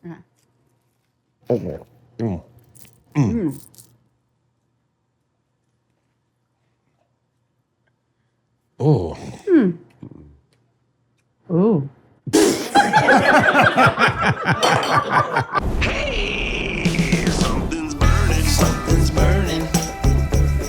Oh. Ooh. Hey, something's burning, something's burning,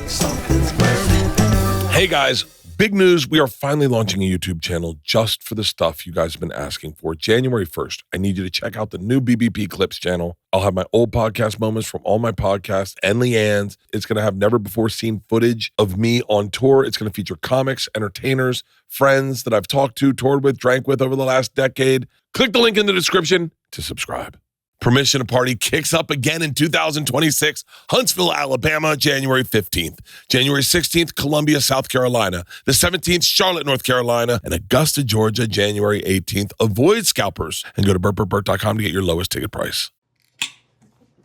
something's burning. Hey guys, big news. We are finally launching a YouTube channel just for the stuff you guys have been asking for. January 1st, I need you to check out the new BBP Clips channel. I'll have my old podcast moments from all my podcasts and LeeAnn's. It's going to have never before seen footage of me on tour. It's going to feature comics, entertainers, friends that I've talked to, toured with, drank with over the last decade. Click the link in the description to subscribe. Permission to Party kicks up again in 2026. Huntsville, Alabama, January 15th. January 16th, Columbia, South Carolina. The 17th, Charlotte, North Carolina. And Augusta, Georgia, January 18th. Avoid scalpers and go to bertbertbert.com to get your lowest ticket price.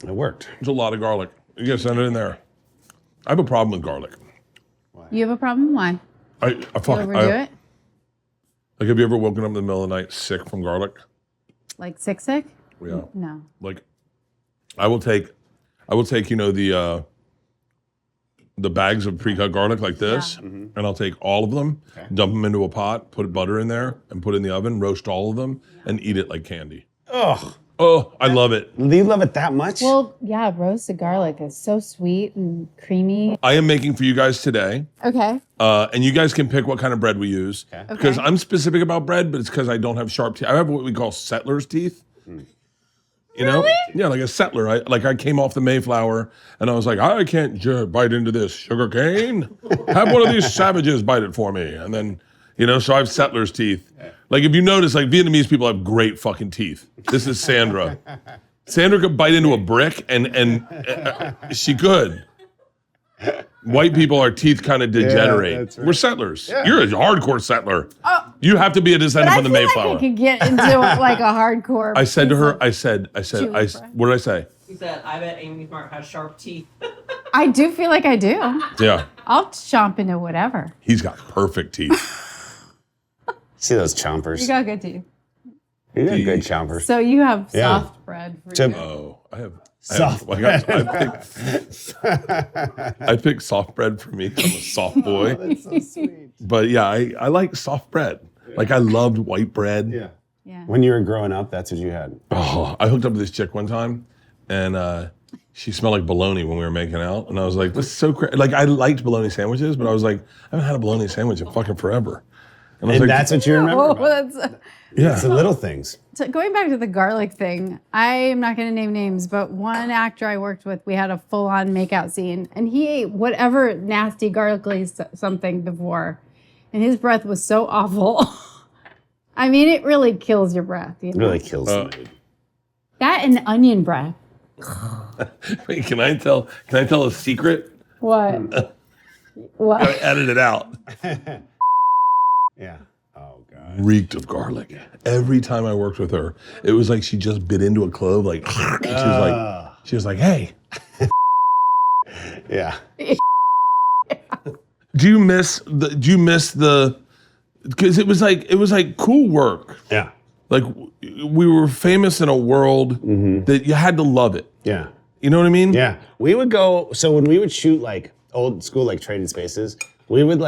It worked. There's a lot of garlic. You gotta send it in there. I have a problem with garlic. You have a problem? Why? I You overdo it? Like, have you ever woken up in the middle of the night sick from garlic? Like sick? Yeah. No. Like, I will take, you know, the bags of pre-cut garlic like this, and I'll take all of them, dump them into a pot, put butter in there, and put it in the oven, roast all of them, and eat it like candy. Ugh. Oh, I love it. Do you love it that much? Well, yeah, roasted garlic is so sweet and creamy. I am making for you guys today, Okay. and you guys can pick what kind of bread we use. Because I'm specific about bread, but it's because I don't have sharp teeth. I have what we call settler's teeth. You know? Really? Yeah, like a settler. I came off the Mayflower, and I was like, I can't bite into this sugar cane. Have one of these savages bite it for me. And then, you know, so I have settler's teeth. Like, if you notice, like, Vietnamese people have great fucking teeth. This is Sandra. Sandra could bite into a brick, and she could. White people, our teeth kind of degenerate. that's right. We're settlers. You're a hardcore settler. You have to be a descendant from the Mayflower. Like I could get into like a hardcore. I said to her, chewy bread. what did I say? He said, I bet Amy Smart has sharp teeth. I do feel like I do. Yeah, I'll chomp into whatever. he's got perfect teeth. See those chompers. You got good teeth. You got good chompers. So you have Yeah. soft bread for Chip- you. Oh, Soft I picked soft bread for me. I'm a soft boy. That's so sweet. But yeah, I like soft bread. Like, I loved white bread. Yeah. Yeah. When you were growing up, that's what you had. Oh, I hooked up with this chick one time, and she smelled like bologna when we were making out. And I was like, this is so crazy. Like, I liked bologna sandwiches, but I was like, I haven't had a bologna sandwich in fucking forever. And I was And like, that's what you remember Oh, about. that's It's the little things. so going back to the garlic thing. I am not going to name names, but one actor I worked with, we had a full-on makeout scene, and he ate whatever nasty garlicky something before, and his breath was so awful. I mean, it really kills your breath. You It know? really kills the mood. That and onion breath. wait, can I tell a secret? What? What? I edited it out. Yeah. Oh, God. Reeked of garlic. Every time I worked with her, it was like she just bit into a clove. Like, she was like, hey. Yeah. Do you miss the? Because it was like cool work. Yeah. Like, we were famous in a world that you had to love it. Yeah. You know what I mean? Yeah. We would go, so when we would shoot like old school, like Trading Spaces, we would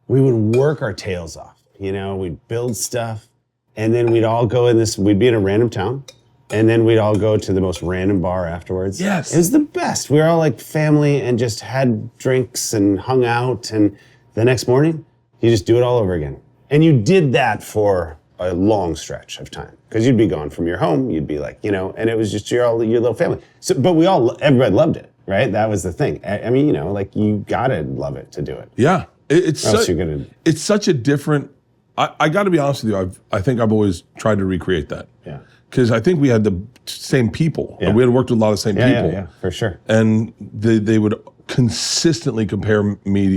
work our tails off. You know, we'd build stuff, and then we'd all go we'd be in a random town, and then we'd all go to the most random bar afterwards. Yes. It was the best. We were all like family and just had drinks and hung out, and the next morning, you just do it all over again. And you did that for a long stretch of time, because you'd be gone from your home, you'd be like, you know, and it was just your little family. So, but everybody loved it, right? That was the thing. I mean, you know, like, you gotta love it to do it. Yeah. It's Or else such, you're gonna- it's such a different. I got to be honest with you. I think I've always tried to recreate that. Yeah. Because I think we had the same people. Yeah. We had worked with a lot of the same people. Yeah, for sure. And they would consistently compare me to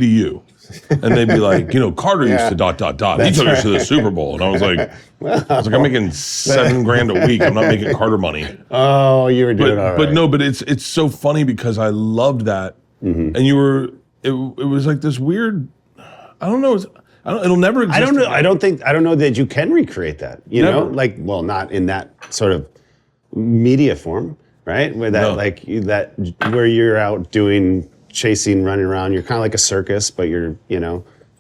you. And they'd be like, you know, Carter used to ... He took us to the Super Bowl. And I was like, I'm making $7,000 a week. I'm not making Carter money. Oh, you were doing all right. But no, but it's so funny because I loved that. And it was like this weird, I don't know, It'll never exist. I don't know. again. I don't know that you can recreate that. You know, Never. like, well, not in that sort of media form, right? Where that, where you're out chasing, running around. You're kind of like a circus, but you're,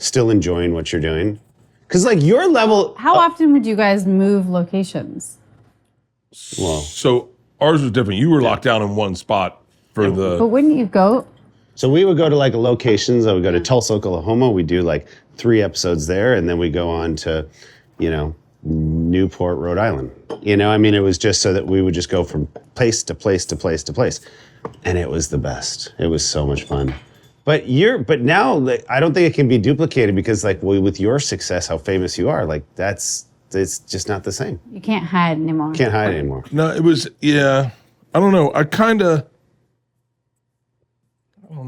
still enjoying what you're doing. Because like your level. How often would you guys move locations? Well, So ours was different. You were locked down in one spot for But wouldn't you go? so we would go to like locations. I would go to Tulsa, Oklahoma. We do like 3 episodes there, and then we go on to, Newport, Rhode Island. It was just so that we would just go from place to place to place to place, and it was the best. It was so much fun. But now like, I don't think it can be duplicated because like with your success, how famous you are, like it's just not the same. You can't hide anymore. Can't hide anymore. No, it was, I don't know. I don't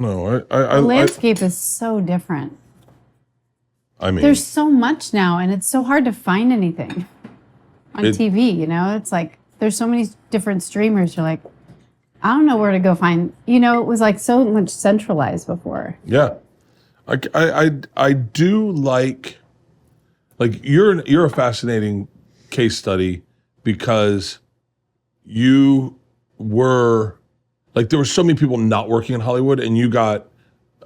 know. The landscape is so different. I mean, There's so much now, and it's so hard to find anything on TV. It's like there's so many different streamers. You're like, I don't know where to go find. It was like so much centralized before. yeah. I do like you're a fascinating case study because you were like there were so many people not working in Hollywood, and you got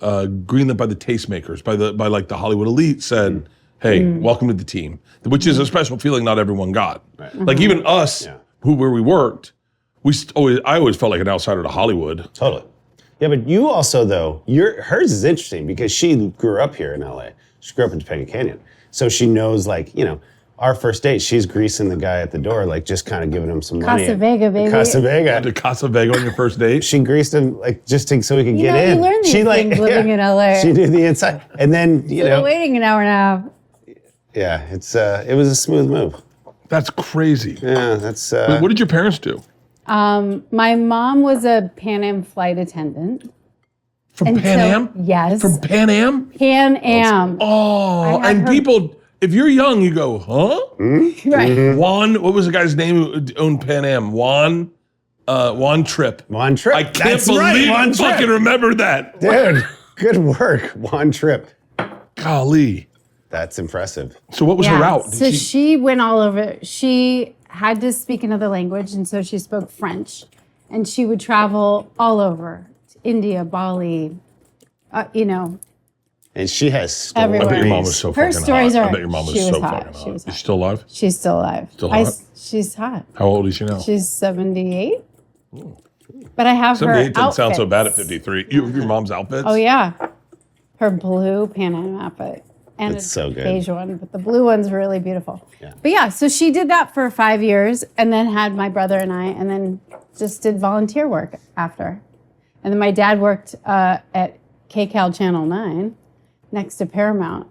greenlit by the tastemakers, by the Hollywood elite said, "Hey, welcome to the team," which is a special feeling not everyone got. Right. Like even us, where we worked, I always felt like an outsider to Hollywood. Totally. Yeah, but you also though, hers is interesting because she grew up here in LA. She grew up in Topanga Canyon, so she knows our first date. She's greasing the guy at the door, like just kind of giving him some money. Casa Vega, baby. Casa Vega. To Casa Vega on your first date. She greased him so he could get in. You learn these things living in LA. She did the inside, and then Waiting an hour and a half. Yeah, it was a smooth move. That's crazy. Yeah, that's. Wait, what did your parents do? My mom was a Pan Am flight attendant. From Pan Am? Yes. From Pan Am? Pan Am. Oh, I had and her- people, if you're young, you go, huh? Right. Juan, what was the guy's name who owned Pan Am? Juan Tripp. Juan Tripp. I can't That's believe right, Juan I Tripp. fucking remember that. Dude, good work, Juan Tripp. Golly. That's impressive. So what was her route? So she went all over. She had to speak another language, and so she spoke French. And she would travel all over, to India, Bali, And she has stories. I everywhere. bet your mom was so Her fucking stories hot. are- I bet your mom was she was so hot. fucking She hot. was Is she hot. still alive? She's still alive. Still hot? She's hot. How old is she now? She's 78. But I have her 78 doesn't sound so bad at outfits. 53. Your mom's outfits? Oh yeah, her blue Pan Am outfit and It's a so good. beige one, but the blue one's really beautiful. Yeah. But yeah, so she did that for 5 years, and then had my brother and I, and then just did volunteer work after. And then my dad worked at KCAL Channel 9 next to Paramount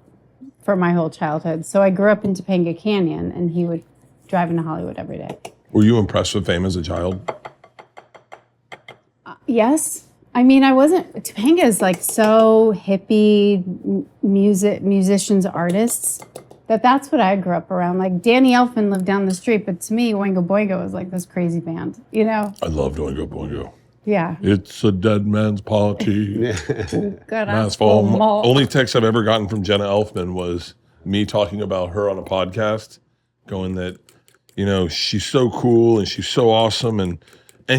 for my whole childhood. So I grew up in Topanga Canyon, and he would drive into Hollywood every day. Were you impressed with fame as a child? Yes. I mean, I wasn't. Topanga is like so hippie, musicians, artists. That's what I grew up around. Like Danny Elfman lived down the street, but to me, Oingo Boingo was like this crazy band. I loved Oingo Boingo. Yeah. It's a dead man's party. Good That's all. Only text I've ever gotten from Jenna Elfman was me talking about her on a podcast, going that, she's so cool and she's so awesome and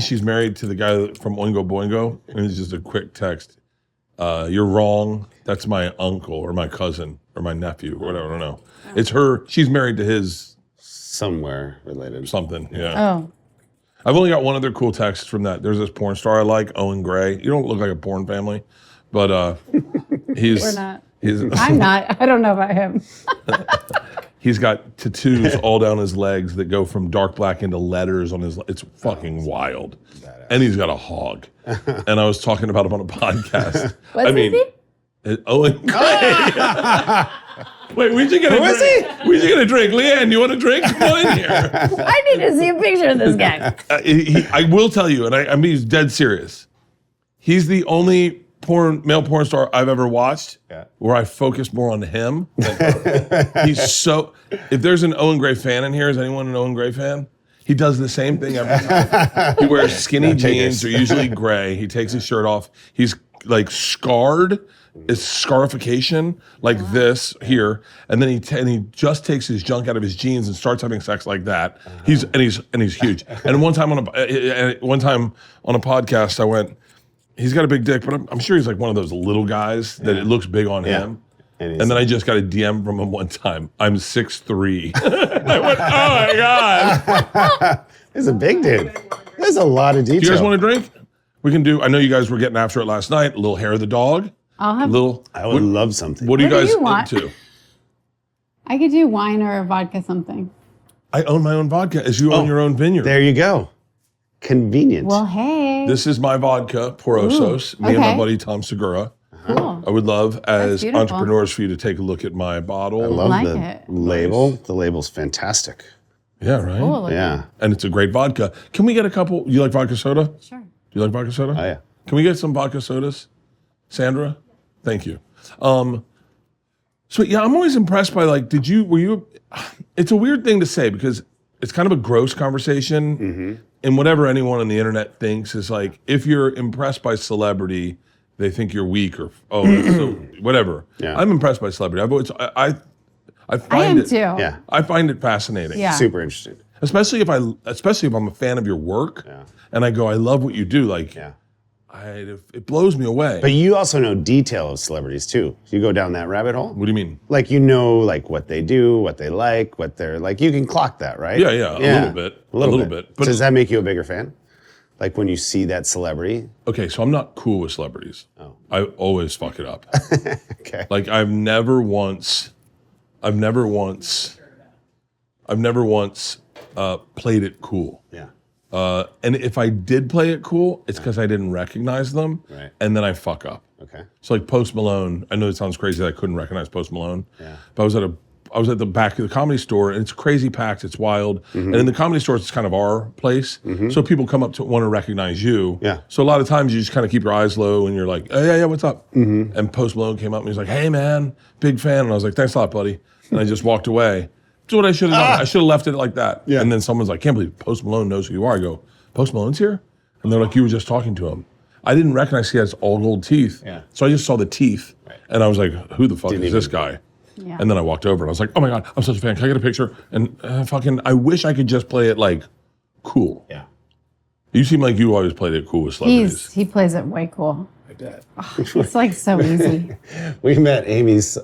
she's married to the guy from Oingo Boingo. And it's just a quick text. You're wrong. That's my uncle or my cousin or my nephew or whatever. I don't know. It's her. She's married to his Somewhere related. something. Yeah. Oh. I've only got one other cool text from that. There's this porn star I like, Owen Gray. You don't look like a porn family, but he's. We're not. He's, I'm not. I don't know about him. He's got tattoos all down his legs that go from dark black into letters on his. It's fucking wild. And he's got a hog. And I was talking about him on a podcast. What's his name? Owen Gray. Wait, we should get a drink. We should get a drink. LeeAnn, you want a drink? Come on in here. I need to see a picture of this guy. I will tell you, and I mean, he's dead serious. He's the only male porn star I've ever watched where I focus more on him than her. He's so. If there's an Owen Gray fan in here, is anyone an Owen Gray fan? He does the same thing every time. He wears skinny jeans. They're usually gray. He takes his shirt off. He's like scarred. It's scarification like this here, and then he just takes his junk out of his jeans and starts having sex like that. He's huge. And one time on a podcast, I went, he's got a big dick, but I'm sure he's like one of those little guys that it looks big on him. And then I just got a DM from him one time. I'm 6'3". I went, oh my God. He's a big dude. There's a lot of detail. Do you guys want a drink? We can do, I know you guys were getting after it last night. A little hair of the dog. I'll have. I would love something. What do you What do guys you want? into? I could do wine or a vodka something. I own my own vodka as you own your own vineyard. There you go. Convenient. Well, hey. This is my vodka, Porosos. Me and my buddy Tom Segura. Cool. I would love as beautiful. entrepreneurs for you to take a look at my bottle. I love like the it. label. The label's fantastic. Yeah, right? Cool. Yeah. And it's a great vodka. Can we get a couple? You like vodka soda? Do Sure. you like vodka soda? Oh, yeah. Can we get some vodka sodas? Sandra? Thank you. So yeah, I'm always impressed by like, it's a weird thing to say because it's kind of a gross conversation. And whatever anyone on the internet thinks is like, if you're impressed by celebrity, they think you're weak or, so whatever. Yeah. I'm impressed by celebrity. I I find am it, too. Yeah. I find it fascinating. Yeah. Super interesting. Especially if I'm a fan of your work and I go, I love what you do. Like, Yeah. it blows me away. But you also know detail of celebrities too. You go down that rabbit hole. What do you mean? Like you know, like what they do, what they like, what they're like. You can clock that, right? Yeah, a little bit. A little bit. But Does that make you a bigger fan? Like when you see that celebrity? okay, so I'm not cool with celebrities. Oh. I always fuck it up. Okay. Like I've never once played it cool. Yeah. And if I did play it cool, it's because I didn't recognize them, Right. and then I fuck up. Okay. So like Post Malone, I know it sounds crazy that I couldn't recognize Post Malone, Yeah. but I was at the back of the Comedy Store, and it's crazy packed, it's wild, and in the Comedy Store, it's kind of our place, so people come up to want to recognize you. Yeah. So a lot of times you just kind of keep your eyes low, and you're like, oh, yeah, what's up? And Post Malone came up, and he's like, hey, man, big fan, and I was like, thanks a lot, buddy, and I just walked away. That's what I should have done. I should have left it like that. Yeah. And then someone's like, can't believe Post Malone knows who you are. I go, Post Malone's here? And they're like, you were just talking to him. I didn't recognize he has all gold teeth. Yeah. So I just saw the teeth. Right. And I was like, who the fuck Didn't is this even- guy? Yeah. And then I walked over and I was like, oh my God, I'm such a fan. Can I get a picture? And I wish I could just play it like cool. Yeah. You seem like you always played it cool with celebrities. He plays it way cool. I bet. It's like so easy. We met Amy's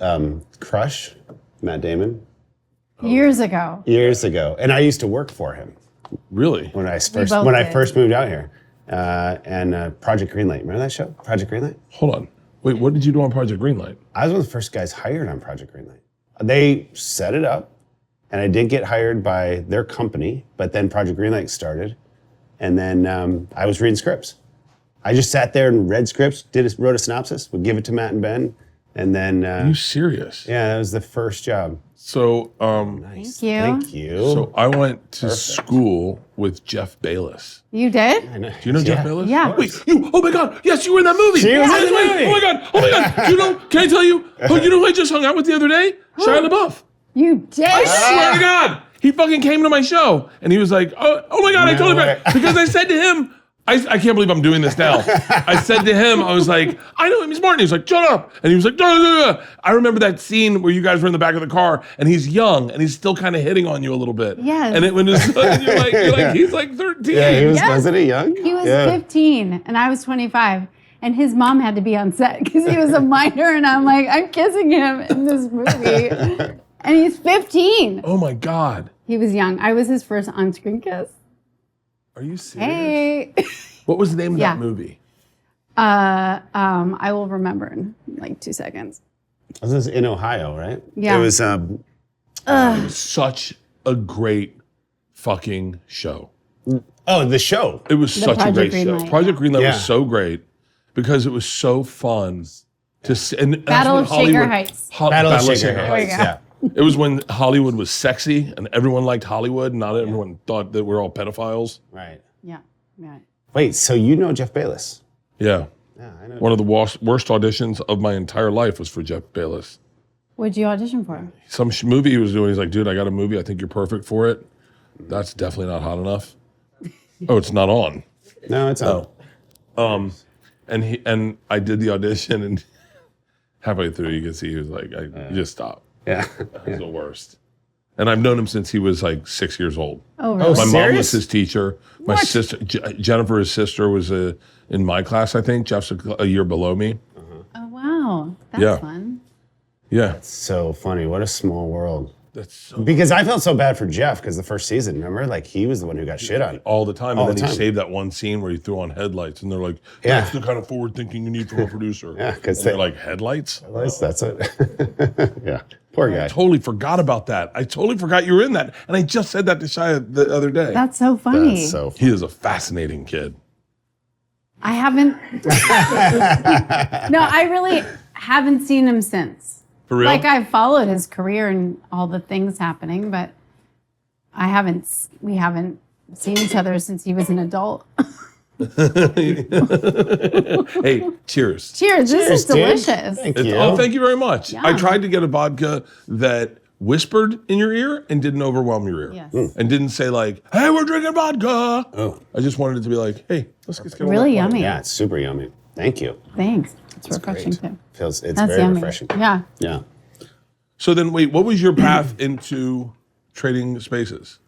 crush, Matt Damon, Years ago. years ago, and I used to work for him Really? when I both did. first moved out here. And Project Greenlight. Remember that show, Project Greenlight? Hold on. Wait, what did you do on Project Greenlight? I was one of the first guys hired on Project Greenlight. They set it up, and I did get hired by their company, but then Project Greenlight started, and then I was reading scripts. I just sat there and read scripts, wrote a synopsis, would give it to Matt and Ben, and then Are you serious? yeah, that was the first job. So, Nice. Thank you. Thank you. so I went to school with Jeff Bayless. You did? Do you know Jeff Bayless? Yeah. Wait, oh my God, yes, you were in that movie. She was in the Wait, movie. Oh my God. Do you know, can I tell you? Oh, you know who I just hung out with the other day? Shia LaBeouf. You did? I swear to God. He fucking came to my show and he was like, oh my God, I totally way. forgot. Because I said to him, I can't believe I'm doing this now. I said to him, I was like, I know him, he's Martin. He was like, shut up. And he was like, no. I remember that scene where you guys were in the back of the car and he's young and he's still kind of hitting on you a little bit. Yes. And you're like, he's like 13. Yeah, he was. Yes. Wasn't he young? He was Yeah. 15 and I was 25. And his mom had to be on set because he was a minor. And I'm like, I'm kissing him in this movie. And he's 15. Oh my God. He was young. I was his first on-screen kiss. Are you serious? Hey. What was the name of Yeah. that movie? I will remember in like 2 seconds. This was in Ohio, right? Yeah. It was. Such a great fucking show. Oh, the show. It was such a great Project show. Greenlight, Project Greenlight Yeah. was so great because it was so fun to see. And that's Battle when of Shaker Heights. Battle of Battle Shaker There Heights. you go. Yeah. It was when Hollywood was sexy and everyone liked Hollywood. Not everyone thought that we're all pedophiles. Right. Yeah. Yeah. Wait, so you know Jeff Bayless? Yeah. Yeah, I know. One of the worst auditions of my entire life was for Jeff Bayless. What'd you audition for? Some movie he was doing. He's like, dude, I got a movie. I think you're perfect for it. That's definitely not hot enough. Oh, it's not on. No, it's Oh. and I did the audition, and halfway through, you can see he was like, "You just stop." Yeah. That was the worst. And I've known him since he was like 6 years old. Oh, really? My mom serious? was his teacher. My sister, Jennifer, his sister, was in my class. I think Jeff's a year below me. Oh, wow. That's Yeah. fun. Yeah, So funny. What a small world. that's so Because I felt so bad for Jeff because the first season, remember? Like he was the one who got shit on. all the time. All And the then he time. saved that one scene where he threw on headlights, and they're like, Yeah. "That's the kind of forward thinking you need from a producer." Yeah, 'cause and they're they- like, "Headlights." At least that's it. Yeah. Poor guy. I totally forgot about that. I totally forgot you were in that, and I just said that to Shia the other day. That's so funny. That's so He is a fascinating kid. I haven't. No, I really haven't seen him since. For real? Like I've followed his career and all the things happening, but we haven't seen each other since he was an adult. Hey, cheers. Cheers! This is dude. delicious. Thank It's- you. Oh, thank you very much. Yeah. I tried to get a vodka that whispered in your ear and didn't overwhelm your ear. Yes. And didn't say like, "Hey, we're drinking vodka." Oh. I just wanted it to be like, "Hey, let's get a Really little yummy. Yeah, it's super yummy. Thank you. Thanks. It's refreshing Great. too. It's That's very yummy. refreshing. Yeah. Yeah. So then, wait, what was your path into trading spaces?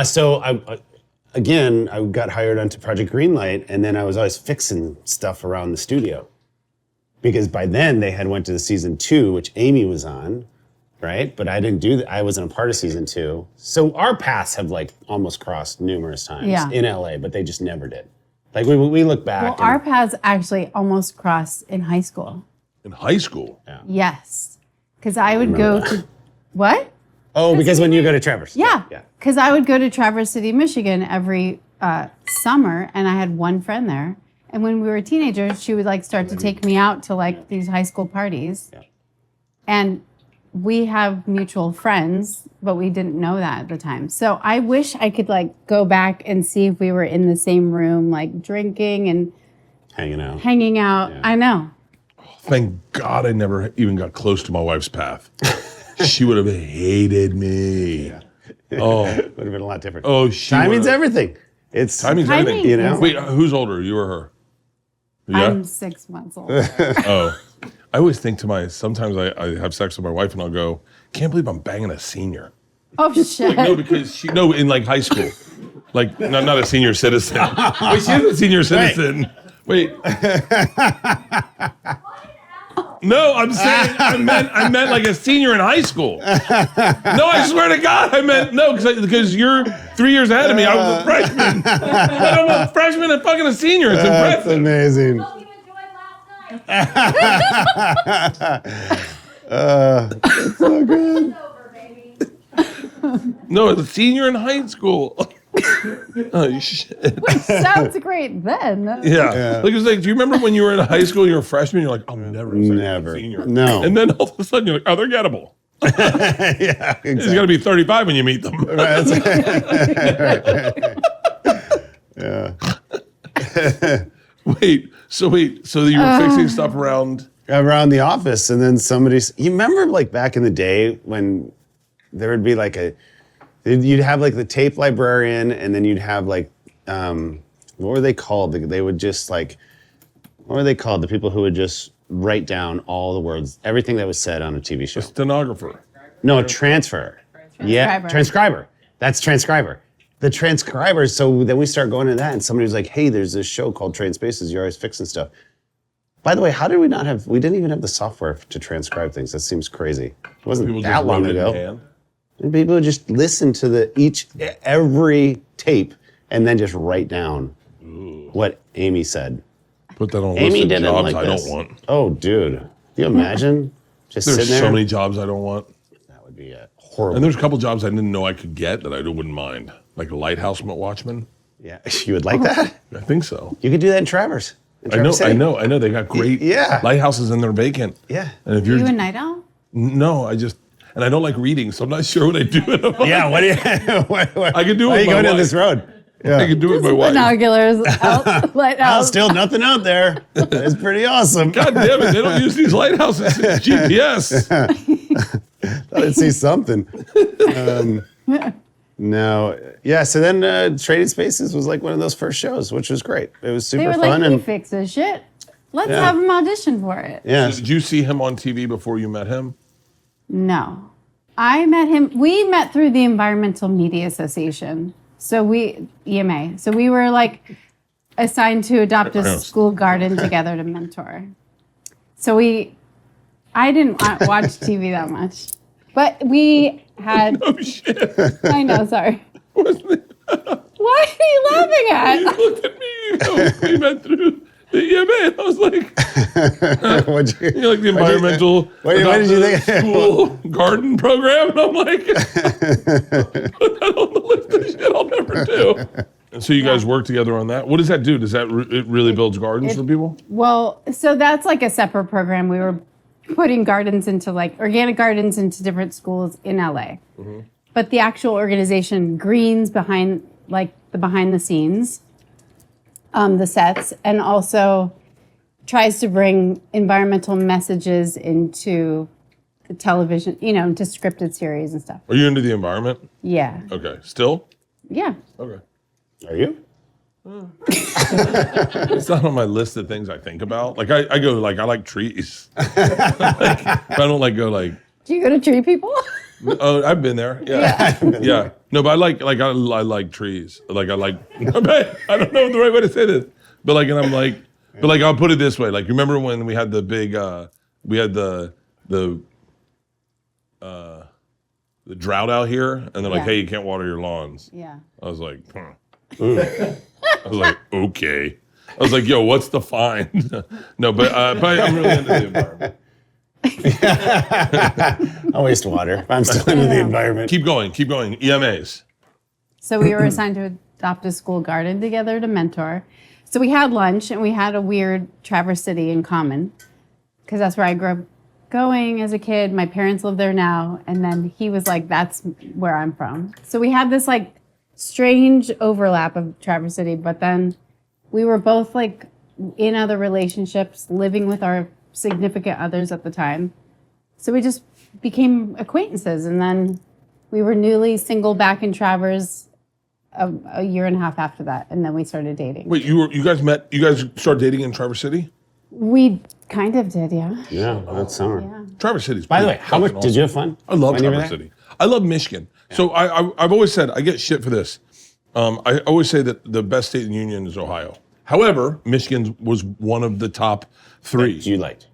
So I got hired onto Project Greenlight, and then I was always fixing stuff around the studio. Because by then they had went to the season 2, which Amy was on, right? But I didn't do that. I wasn't a part of season 2. So our paths have like almost crossed numerous times Yeah. in LA, but they just never did. Like we look back. Well, our paths actually almost crossed in high school. In high school? Yes, because I would go to what? because when you go to Traverse. Yeah, Yeah. because I would go to Traverse City, Michigan every summer, and I had one friend there. And when we were teenagers, she would like start to take me out to like these high school parties. Yeah. And we have mutual friends, but we didn't know that at the time. So I wish I could like go back and see if we were in the same room, like drinking and Hanging out. hanging out. Yeah. I know. Thank God I never even got close to my wife's path. She would have hated me. Oh, Would have been a lot different. oh, she Timing's would've- everything. It's Timing's Timing everything. You know? is- Wait, who's older, you or her? Yeah. I'm 6 months old. Oh, I always think to sometimes I have sex with my wife and I'll go, can't believe I'm banging a senior. Oh shit! No, because in like high school, like not a senior citizen. Wait, she is a senior citizen. Wait. No, I'm saying I meant like a senior in high school. No, I swear to God, I meant no, because you're 3 years ahead of me. I was a freshman. But I'm a freshman and fucking a senior. It's That's impressive. amazing. So good. No, it's a senior in high school. Oh shit. Sounds great then. Yeah. Like it's like, do you remember when you were in high school, you were a freshman, you're like, I'll never have sex with a Never. senior. No. And then all of a sudden you're like, oh, they're gettable. Yeah, He's exactly. gotta be 35 when you meet them. Wait, so you were fixing stuff around Around the office, and then you remember like back in the day when there would be like you'd have like the tape librarian, and then you'd have like, what were they called? They would just like, what were they called? The people who would just write down all the words, everything that was said on a TV show. stenographer. No, a transfer. Yeah, transcriber. That's transcriber. The transcribers. So then we start going to that, and somebody was like, "Hey, there's this show called Train Spaces. You're always fixing stuff." By the way, how did we not have? We didn't even have the software to transcribe things. That seems crazy. It wasn't People that just long wrote it in ago. hand. And people would just listen to every tape and then just write down what Amy said. Put that on a Amy list of didn't jobs like I this. don't want. Oh, dude, can you imagine just There's sitting there? so many jobs I don't want. That would be horrible. And there's a couple jobs I didn't know I could get that I wouldn't mind. Like a lighthouse watchman. Yeah, you would like that? I think so. You could do that in Traverse. In I know, Traverse City. I know. They got great Yeah. lighthouses and they're vacant. Yeah. And if Are you're you a night owl? no, I don't like reading, so I'm not sure what I do. Yeah, what do you? I could do it Why are with you my going down wife. this road? I Yeah. can do it with my wife. Binoculars out, light Well, out. still nothing out there. It's pretty awesome. God damn it, they don't use these lighthouses in GPS. Thought I'd see something. No. Yeah, so then Trading Spaces was like one of those first shows, which was great. It was They super were fun. like, he And fixes shit. Let's have him audition for it. Yeah. Did you see him on TV before you met him? No. I met him, we met through the Environmental Media Association. So EMA. So we were like assigned to adopt a school garden together to mentor. So I didn't watch TV that much, but we had. Oh shit! I know, sorry. What are you laughing at? You looked at me. We went through the EMA. And I was like, What'd you like the environmental what did you think? school garden program. And I'm like, put that on the list of shit I'll never do. And so you guys work together on that. What does that do? Does that it really builds gardens for people? Well, so that's like a separate program. We were putting gardens into like organic gardens into different schools in LA. Mm-hmm. But the actual organization greens behind the scenes, the sets, and also tries to bring environmental messages into the television, into scripted series and stuff. Are you into the environment? Yeah. Okay. Still? Yeah. Okay. Are you? It's not on my list of things I think about. Like I go like I like trees. I don't go like. Do you go to tree people? Oh, I've been there. Yeah. Yeah. No, but I like trees. Like I like. I don't know the right way to say this, but I'll put it this way. Like remember when we had the big the drought out here, and they're like, Yeah. hey, you can't water your lawns. Yeah. I was like, I was like, okay. I was like, yo, what's the fine? No, but I'm really into the environment. I waste water. I'm still into the environment. Keep going. EMAs. So we were assigned to adopt a school garden together to mentor. So we had lunch and we had a weird Traverse City in common because that's where I grew up going as a kid. My parents live there now. And then he was like, that's where I'm from. So we had this like strange overlap of Traverse City, but then we were both like in other relationships, living with our significant others at the time. So we just became acquaintances. And then we were newly single back in Traverse a year and a half after that. And then we started dating. Wait, you guys started dating in Traverse City? We kind of did, yeah. Yeah, that summer. Yeah. Traverse City's By the way, pretty how much fucking did you have fun? I love when you were Traverse there? City. I love Michigan. Yeah. So I've always said, I get shit for this. I always say that the best state in the union is Ohio. However, Michigan was one of the top three. You liked.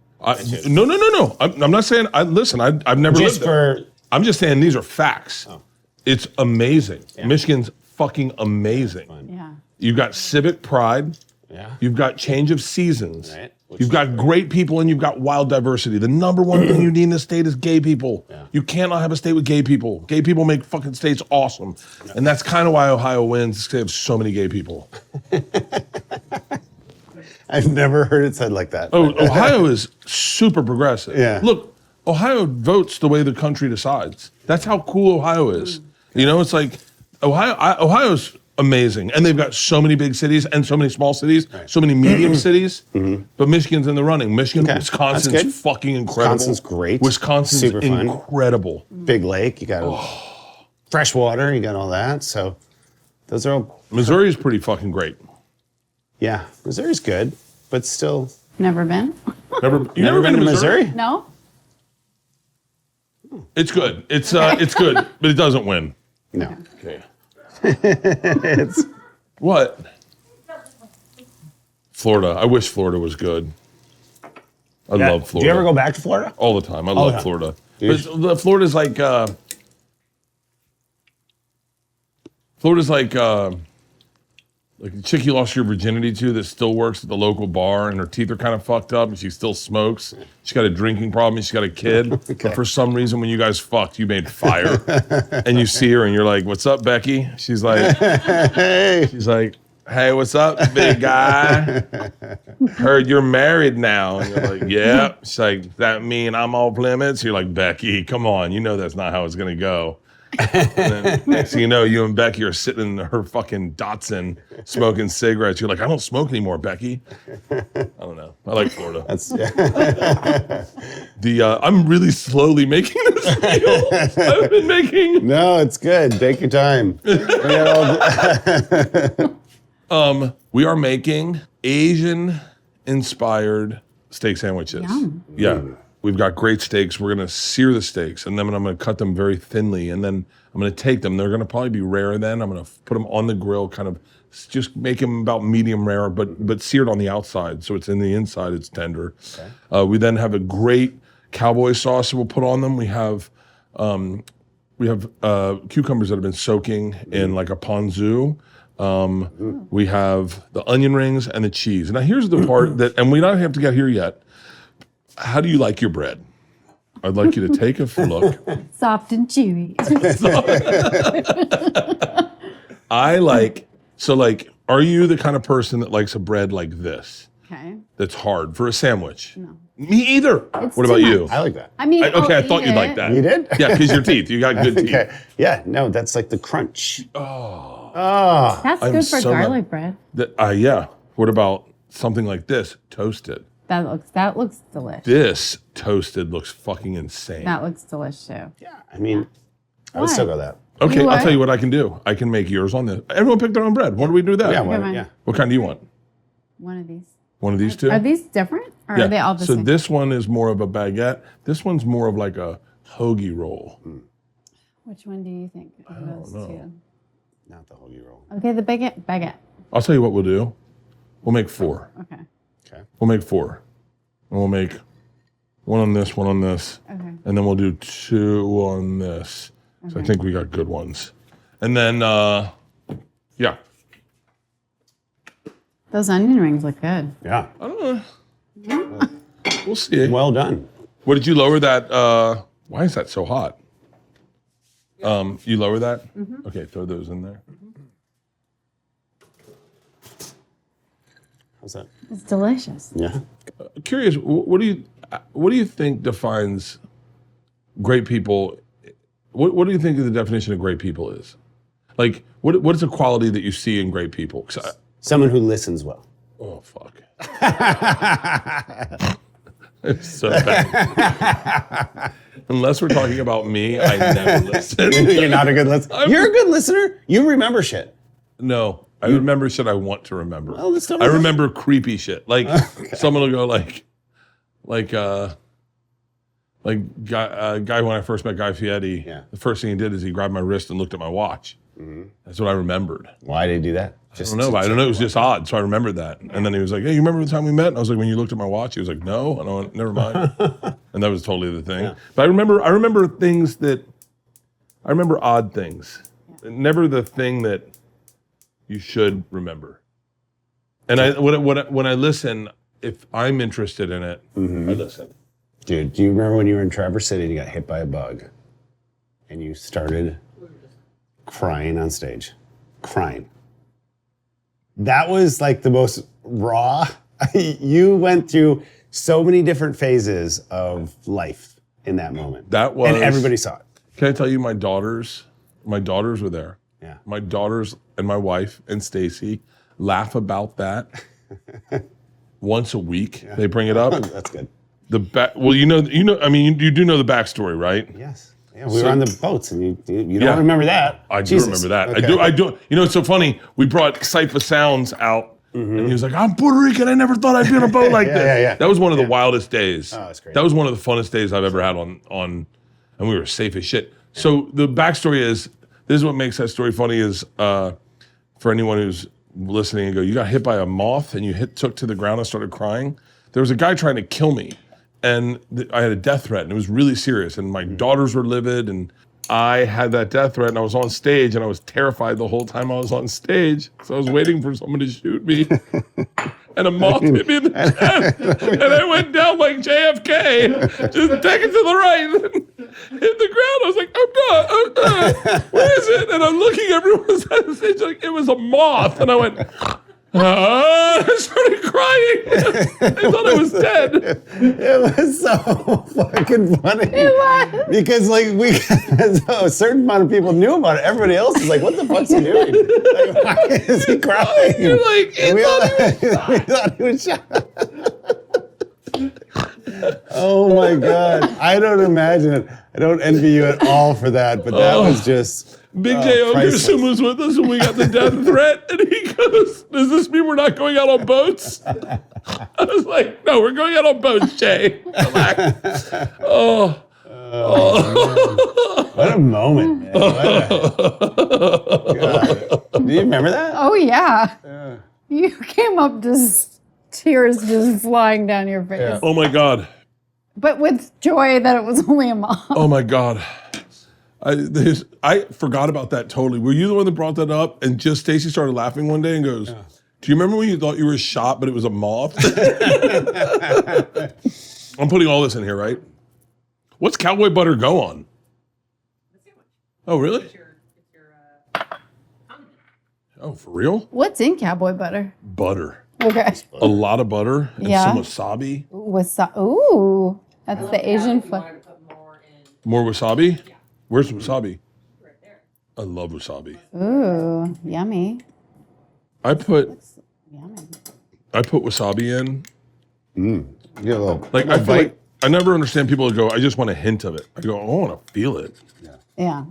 No. I'm not saying, listen, I've never Just lived there. for I'm just saying these are facts. Oh. It's amazing. Yeah. Michigan's fucking amazing. Yeah. You've got civic pride. yeah. You've got change of seasons. Right. Which You've is got great people and you've got wild diversity. The number one thing you need in a state is gay people. Yeah. You cannot have a state with gay people. Gay people make fucking states awesome. And that's kind of why Ohio wins, because they have so many gay people. I've never heard it said like that. Oh, Ohio is super progressive. Yeah. Look, Ohio votes the way the country decides. That's how cool Ohio is. You know, it's like Ohio's amazing. And they've got so many big cities and so many small cities, so many medium cities. But Michigan's in the running. Michigan, Okay. That's Wisconsin's good. fucking incredible. Wisconsin's great. Wisconsin's Super fun. incredible. Big lake, you got fresh water, you got all that. So those are all, Missouri's pretty fucking great. yeah, Missouri's good, but still. Never been? You've Never been to Missouri? No? It's good. It's good, but it doesn't win. No. Okay. It's, What? Florida. I wish Florida was good. I love Florida. Do you ever go back to Florida? All the time. I love yeah. Florida. Dude. But Florida's like a chick you lost your virginity to that still works at the local bar and her teeth are kind of fucked up and she still smokes. She's got a drinking problem and she's got a kid. But for some reason, when you guys fucked, you made fire. And you see her and you're like, what's up, Becky? She's like, hey, what's up, big guy? Heard you're married now. And you're like, yeah. She's like, that mean I'm off limits? You're like, Becky, come on. You know that's not how it's going to go. And then next thing you know, you and Becky are sitting in her fucking Datsun smoking cigarettes. You're like, I don't smoke anymore, Becky. I don't know. I like Florida. that's, yeah. I'm really slowly making this meal. I've been making. No, it's good. Take your time. We are making Asian inspired steak sandwiches. Yum. Yeah. We've got great steaks. We're going to sear the steaks, and then I'm going to cut them very thinly, and then I'm going to take them. They're going to probably be rare then. I'm going to put them on the grill, kind of just make them about medium rare, but seared on the outside, so it's in the inside, it's tender. Okay. We then have a great cowboy sauce that we'll put on them. We have cucumbers that have been soaking in like a ponzu. We have the onion rings and the cheese. Now here's the part that, and we don't have to get here yet. How do you like your bread? I'd like you to take a look. Soft and chewy. Are you the kind of person that likes a bread like this? Okay. That's hard for a sandwich? No. Me either. It's What too about you? much. I like that. I mean, I thought you'd like that. You did? Yeah, because your teeth. You got good teeth. Okay. Yeah, no, that's like the crunch. That's I'm good for so garlic bread. Yeah. What about something like this? Toasted. That looks delicious. This toasted looks fucking insane. That looks delicious too. Yeah, I mean, I would still go that. Okay, You I'll what? tell you what I can do. I can make yours on this. Everyone pick their own bread. What do we do with that? Yeah, Okay, well, fine. yeah. What kind do you want? One of these. One of these two? Are these different, or are they all the so same? this one is more of a baguette. This one's more of like a hoagie roll. Which one do you think of those two? Not the hoagie roll. Okay, the baguette. I'll tell you what we'll do. We'll make 4. Okay. Okay. We'll make 4. And we'll make one on this, one on this. Okay. And then we'll do 2 on this. So I think we got good ones. And then, yeah. Those onion rings look good. Yeah. We'll see. Well done. What did you lower that? Why is that so hot? You lower that? Okay, throw those in there. How's that? It's delicious. Yeah. Curious, what do you think defines great people? What do you think the definition of great people is? Like, what is a quality that you see in great people? 'Cause Someone who listens well. oh fuck. It's so bad. Unless we're talking about me, I never listen. You're not a good listener. You're a good listener. You remember shit. No, I remember shit I want to remember. Well, let's start I with that. remember creepy shit. Like someone will go like guy when I first met Guy Fieri. Yeah. The first thing he did is he grabbed my wrist and looked at my watch. That's what I remembered. Why did he do that? I don't know. It was just odd, so I remembered that. And then he was like, "Hey, you remember the time we met?" And I was like, "When you looked at my watch?" He was like, "No." And I went, "Never mind." And that was totally the thing. Yeah. But I remember things that. I remember odd things. Never the thing that you should remember. And when I listen, if I'm interested in it, I listen. Dude, do you remember when you were in Traverse City and you got hit by a bug and you started crying on stage? Crying. That was like the most raw. You went through so many different phases of life in that moment. That was. And everybody saw it. Can I tell you, my daughters were there. Yeah. My daughters and my wife and Stacy laugh about that once a week. Yeah. They bring it up. That's good. Well, you do know the backstory, right? Yes. Yeah, we were on the boats, and you don't remember that. I do Jesus. remember that. Okay. I do. You know, it's so funny. We brought Cypher Sounds out, and he was like, "I'm Puerto Rican. I never thought I'd be on a boat like this." Yeah. That was one of the wildest days. Oh, that's great. That was one of the funnest days I've ever had on, and we were safe as shit. So the backstory is, this is what makes that story funny is, for anyone who's listening and go, "You got hit by a moth and you took to the ground and started crying." There was a guy trying to kill me. And I had a death threat, and it was really serious. And my daughters were livid, and I had that death threat, and I was on stage, and I was terrified the whole time I was on stage. So I was waiting for someone to shoot me, and a moth hit me in the chest, and I went down like JFK, just take it to the right, and hit the ground. I was like, "I'm done. What is it?" And I'm looking, everyone's on the stage like it was a moth, and I went. I started crying. I thought I was dead. It was so fucking funny. It was. Because a certain amount of people knew about it. Everybody else was like, "What the fuck's he doing? Like, why is he crying?" You're like, And we thought he was shot. Oh my God. I don't imagine it. I don't envy you at all for that, but that was just Big J. Ogerson was with us when we got the death threat, and he goes, "Does this mean we're not going out on boats?" I was like, "No, we're going out on boats, Jay. Relax." Oh. What a moment, man. God. Do you remember that? Oh, yeah. You came up just tears just flying down your face. Yeah. Oh my God. But with joy that it was only a mom. Oh my God. I forgot about that totally. Were you the one that brought that up? And just Stacy started laughing one day and goes, "Do you remember when you thought you were shot, but it was a moth?" I'm putting all this in here, right? What's cowboy butter go on? Oh, really? Oh, for real? What's in cowboy butter? Butter. Okay. A lot of butter and Yeah. some wasabi. Ooh, that's the Asian flavor. More wasabi? Where's wasabi? I love wasabi. Ooh, yummy. I put Yummy. wasabi in. You get a little, Like I feel like I never understand people that go, "I just want a hint of it." I go, "I want to feel it." Yeah.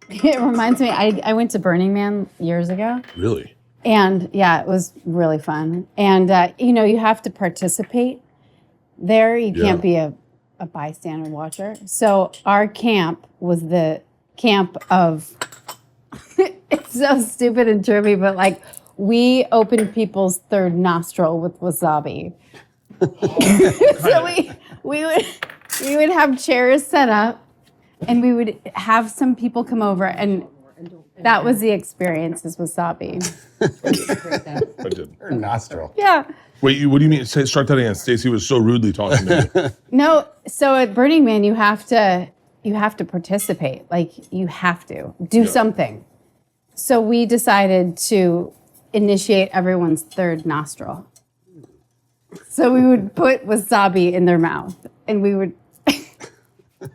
It reminds me, I went to Burning Man years ago. Really? And yeah, it was really fun. And, you have to participate there. You can't be a bystander watcher. So our camp was the camp of, it's so stupid and trippy, but like we opened people's third nostril with wasabi. So we would have chairs set up and we would have some people come over and that was the experience is wasabi. I did. her nostril. Yeah. Wait, what do you mean? Start that again. Stacy was so rudely talking to me. No, so at Burning Man you have to participate. Like you have to do something. So we decided to initiate everyone's third nostril. So we would put wasabi in their mouth and we would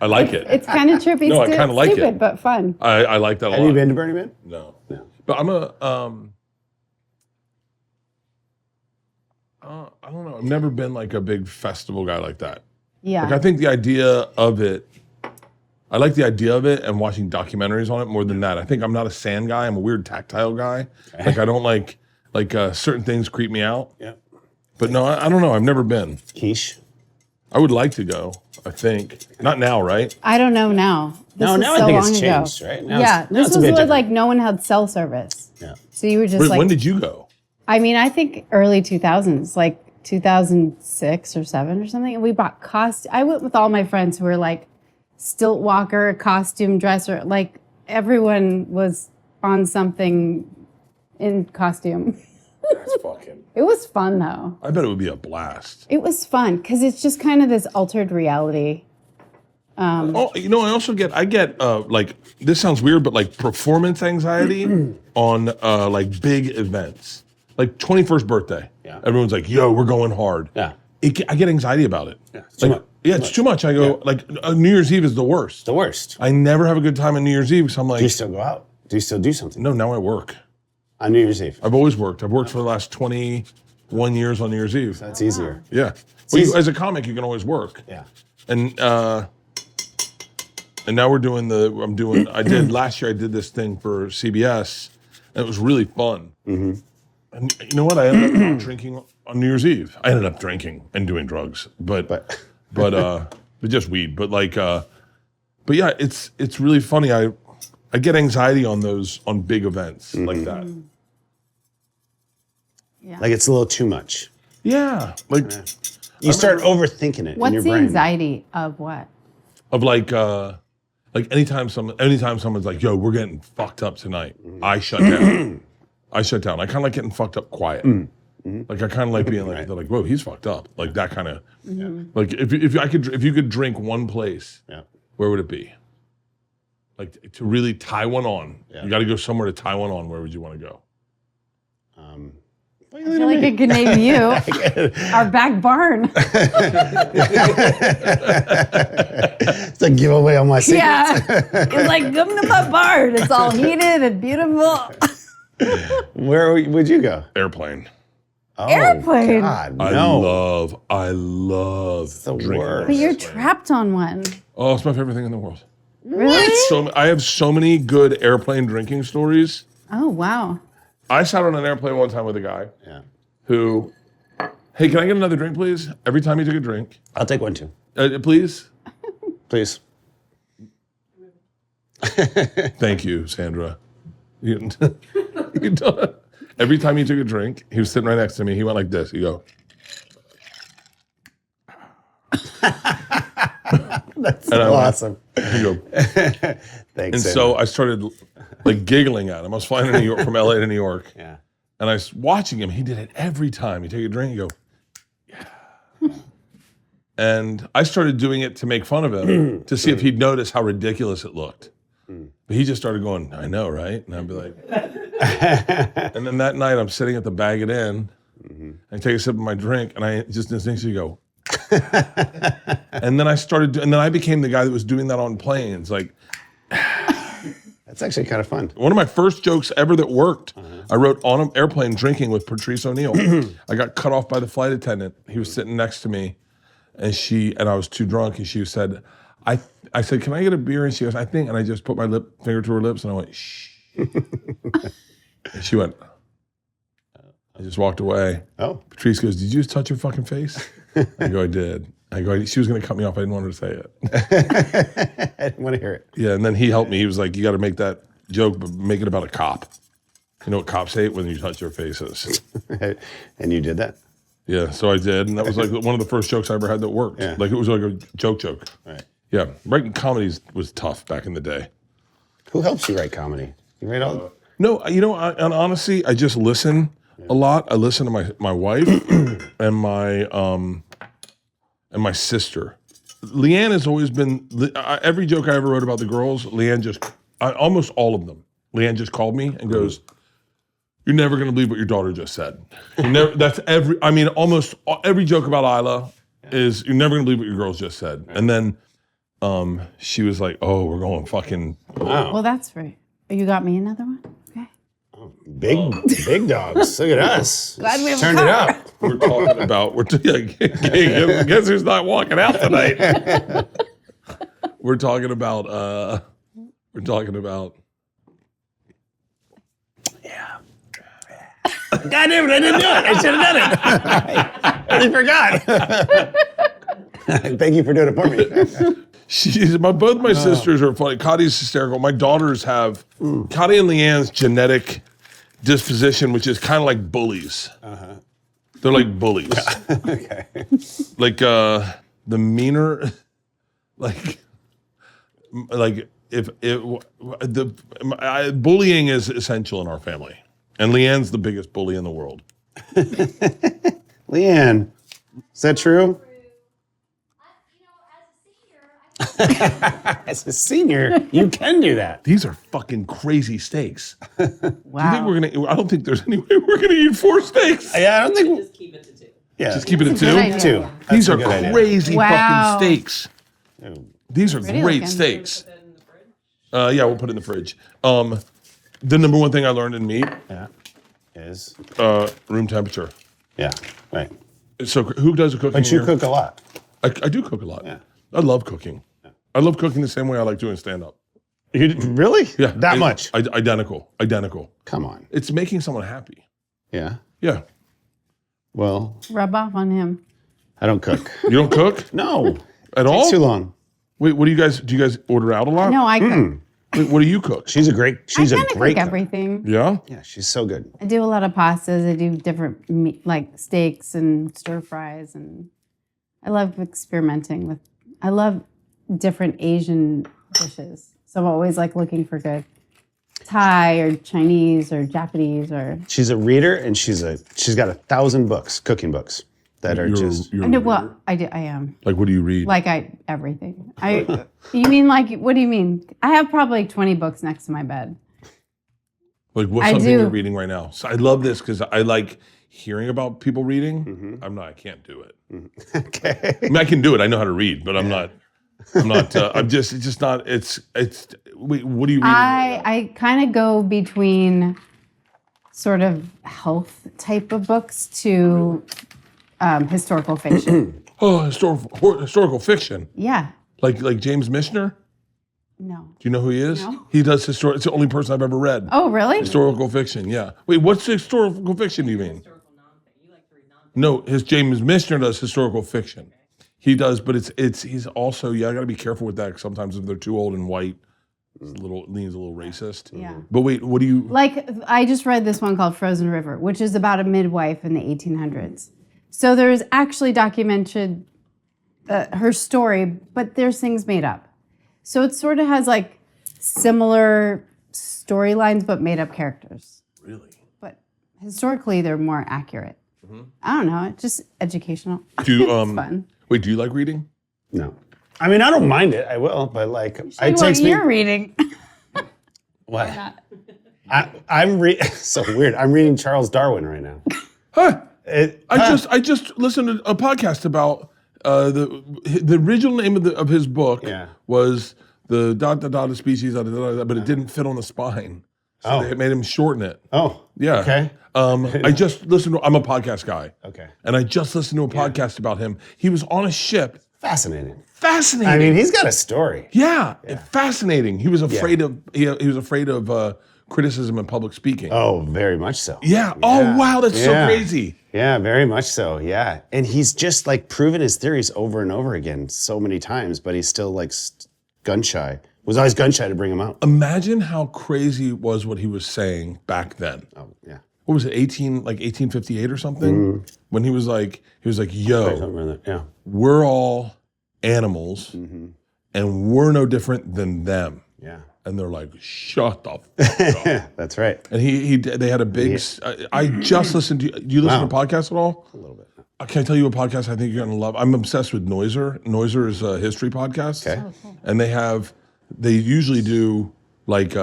I like it. it's kind of trippy, No, I kinda like stupid, it. but fun. I like that a lot. Have you been to Burning Man? No. No. But I'm a I don't know. I've never been like a big festival guy like that. Yeah. Like I think the idea of it, I like the idea of it and watching documentaries on it more than that. I think I'm not a sand guy. I'm a weird tactile guy. Like I don't like certain things creep me out. Yeah. But no, I don't know. I've never been. Quiche. I would like to go. I think not now, right? I don't know now. This No, was now I so think long it's ago. changed, right? Now Yeah, it's- now this it's a was bit with, different. like no one had cell service. Yeah. So you were just Wait, like, when did you go? I mean, I think early 2000s, like 2006 or 7 or something. And we bought I went with all my friends who were like stilt walker, costume dresser. Like everyone was on something in costume. That's fucking. It was fun though. I bet it would be a blast. It was fun because it's just kind of this altered reality. Oh, you know, I get like this sounds weird, but like performance anxiety on like big events, like 21st birthday. Yeah. Everyone's like, "Yo, we're going hard." Yeah. I get anxiety about it. Yeah. It's too Like, much. yeah, it's too much. I go like New Year's Eve is the worst. The worst. I never have a good time on New Year's Eve because I'm like, Do you still go out? Do you still do something no, now I work. on New Year's Eve? I've always worked. I've worked for the last 21 years on New Year's Eve. That's easier. Yeah. Well, easy. as a comic, you can always work. Yeah. And now we're doing I did last year, I did this thing for CBS, and it was really fun. Mm-hmm. And you know what? I ended up not drinking on New Year's Eve. I ended up drinking and doing drugs, but just weed. But yeah, it's really funny. I get anxiety on big events like that. Like it's a little too much. Yeah, like You start overthinking it in What's your the brain. anxiety of what? of like anytime someone's like, "Yo, we're getting fucked up tonight," I shut down. I kind of like getting fucked up quiet. Like I kind of like being like, they're like, "Whoa, he's fucked up." Like that kind of. Like if you could drink one place, Yeah. where would it be? Like to really tie one on. Yeah. You got to go somewhere to tie one on. Where would you want to go? I feel like I could name you. Our back barn. It's a giveaway on my secrets. Yeah. It's like, come to my barn. It's all heated and beautiful. Where would you go? Airplane. Oh, Airplane. God, I no. love the drinking. worst. But you're trapped on one. Oh, it's my favorite thing in the world. Really? I have so many good airplane drinking stories. Oh, wow. I sat on an airplane one time with a guy who, hey, can I get another drink, please? Every time he took a drink. I'll take one too. Please? Please. Thank you, Sandra. You don't- Every time he took a drink, he was sitting right next to me. He went like this. He'd go. That's awesome. He'd go. Thanks. And so I started like giggling at him. I was flying to New York from LA to New York. Yeah. And I was watching him. He did it every time. He'd take a drink, he'd go, yeah. And I started doing it to make fun of him, to see if he'd notice how ridiculous it looked. But he just started going, I know, right? And I'd be like, and then that night I'm sitting at the Bag It In, I take a sip of my drink, and I just instinctually go, and then I became the guy that was doing that on planes. Like, That's actually kind of fun. one of my first jokes ever that worked, I wrote on an airplane drinking with Patrice O'Neill. I got cut off by the flight attendant. He was sitting next to me, and I was too drunk, and she said, I said, can I get a beer? And she goes, I think, and I just put my finger to her lips, and I went, shh. And she went, I just walked away. Oh. Patrice goes, did you just touch your fucking face? I go, I did. I go, she was going to cut me off. I didn't want her to say it. I didn't want to hear it. Yeah, and then he helped me. He was like, you got to make that joke, but make it about a cop. You know what cops hate? When you touch their faces. And you did that? Yeah, so I did. And that was like one of the first jokes I ever had that worked. Yeah. Like it was like a joke. Right. Yeah, writing comedies was tough back in the day. Who helps you write comedy? You write all. No, and honestly, I just listen a lot. I listen to my wife and my sister. LeeAnn has always been, every joke I ever wrote about the girls, LeeAnn almost all of them, LeeAnn just called me and goes, you're never gonna believe what your daughter just said. Almost every joke about Isla is, you're never gonna believe what your girls just said. And then she was like, oh, we're going fucking. Wow. Well, that's right. You got me another one? Okay. Big dogs. Look at us. Glad we have a Turned it car. up. We're talking about, guess who's not walking out tonight? We're talking about, God damn it, I didn't do it. I should have done it. I forgot. Thank you for doing it for me. both my sisters are funny. Cotty's hysterical. My daughters have, Cotty and LeeAnn's genetic disposition, which is kind of like bullies. They're like bullies. Okay. Like the meaner, bullying is essential in our family. And LeeAnn's the biggest bully in the world. LeeAnn, is that true? As a senior, you can do that. These are fucking crazy steaks. Wow. I don't think there's any way we're gonna eat 4 steaks. Yeah, I don't think. Just keep it to 2. Yeah, Just keep it at That's a good 2. idea. 2. That's These a are good idea. crazy Wow. fucking steaks. These are Pretty great looking. steaks. Put that in the fridge. Yeah, we'll put it in the fridge. The number one thing I learned in meat, Yeah. Is. room temperature. Yeah. Right. So who does the cooking? But you here? cook a lot. I do cook a lot. Yeah. I love cooking. I love cooking the same way I like doing stand-up. You really? Yeah. That much? Identical. Come on. It's making someone happy. Yeah. Yeah. Well, Rub off on him. I don't cook. You don't cook No. at all? It's too long. Wait, do you guys order out a lot? No, I cook. Wait, what do you cook? She's a great I kind of cook cook. everything. Yeah? Yeah, she's so good. I do a lot of pastas. I do different meat, like steaks and stir fries, and I love experimenting with. I love different Asian dishes, so I'm always like looking for good Thai or Chinese or Japanese or. She's a reader, and she's got 1,000 books, cooking books, that are just. I know what I do. I am Like, what do you read? like everything. You mean like what do you mean? I have probably 20 books next to my bed. Like, what's I something do. you're reading right now? So I love this because I like hearing about people reading. I can't do it. Okay. I mean, I can do it. I know how to read, but I'm not, it's just not, wait, what do you read? I kind of go between sort of health type of books to historical fiction. Oh, historical fiction. Yeah. Like James Michener? No. Do you know who he is? No. He does historical. It's the only person I've ever read. Oh, really? Historical fiction, yeah. Wait, what's historical fiction do you mean? Historical nonfiction. You like to read nonfiction. No, his James Michener does historical fiction. He does, but he's also, I gotta be careful with that 'cause sometimes if they're too old and white, leans a little racist. Yeah. But wait, what do you? Like, I just read this one called Frozen River, which is about a midwife in the 1800s. So there's actually documented her story, but there's things made up. So it sort of has like similar storylines, but made up characters. Really? But historically, they're more accurate. I don't know. It's just educational. Do you, It's fun. Wait, do you like reading? No. I mean, I don't mind it. I will, but like, it What takes me. you're reading. What? I'm so weird. I'm reading Charles Darwin right now. Huh? I just listened to a podcast about the original name of his book was the dot species, but it didn't fit on the spine. So they made him shorten it. Oh. Yeah. Okay. I just listened to, I'm a podcast guy. Okay. And I just listened to a podcast about him. He was on a ship. Fascinating. Fascinating. I mean, he's got a story. Yeah. Fascinating. He was afraid of he was afraid of criticism and public speaking. Oh, very much so. Yeah. Oh wow, that's so crazy. Yeah, very much so. Yeah. And he's just like proven his theories over and over again so many times, but he's still like gun shy. Was always gun shy to bring him out. Imagine how crazy it was what he was saying back then. Oh, yeah. What was it, 1858 or something? When he was like, yo, Something like that. Yeah. we're all animals and we're no different than them. Yeah. And they're like, shut the fuck up. That's right. And they had a big, I just listened to, do you listen to podcasts at all? A little bit. Can I tell you a podcast I think you're gonna love? I'm obsessed with Noiser. Noiser is a history podcast. Okay. And they usually do like,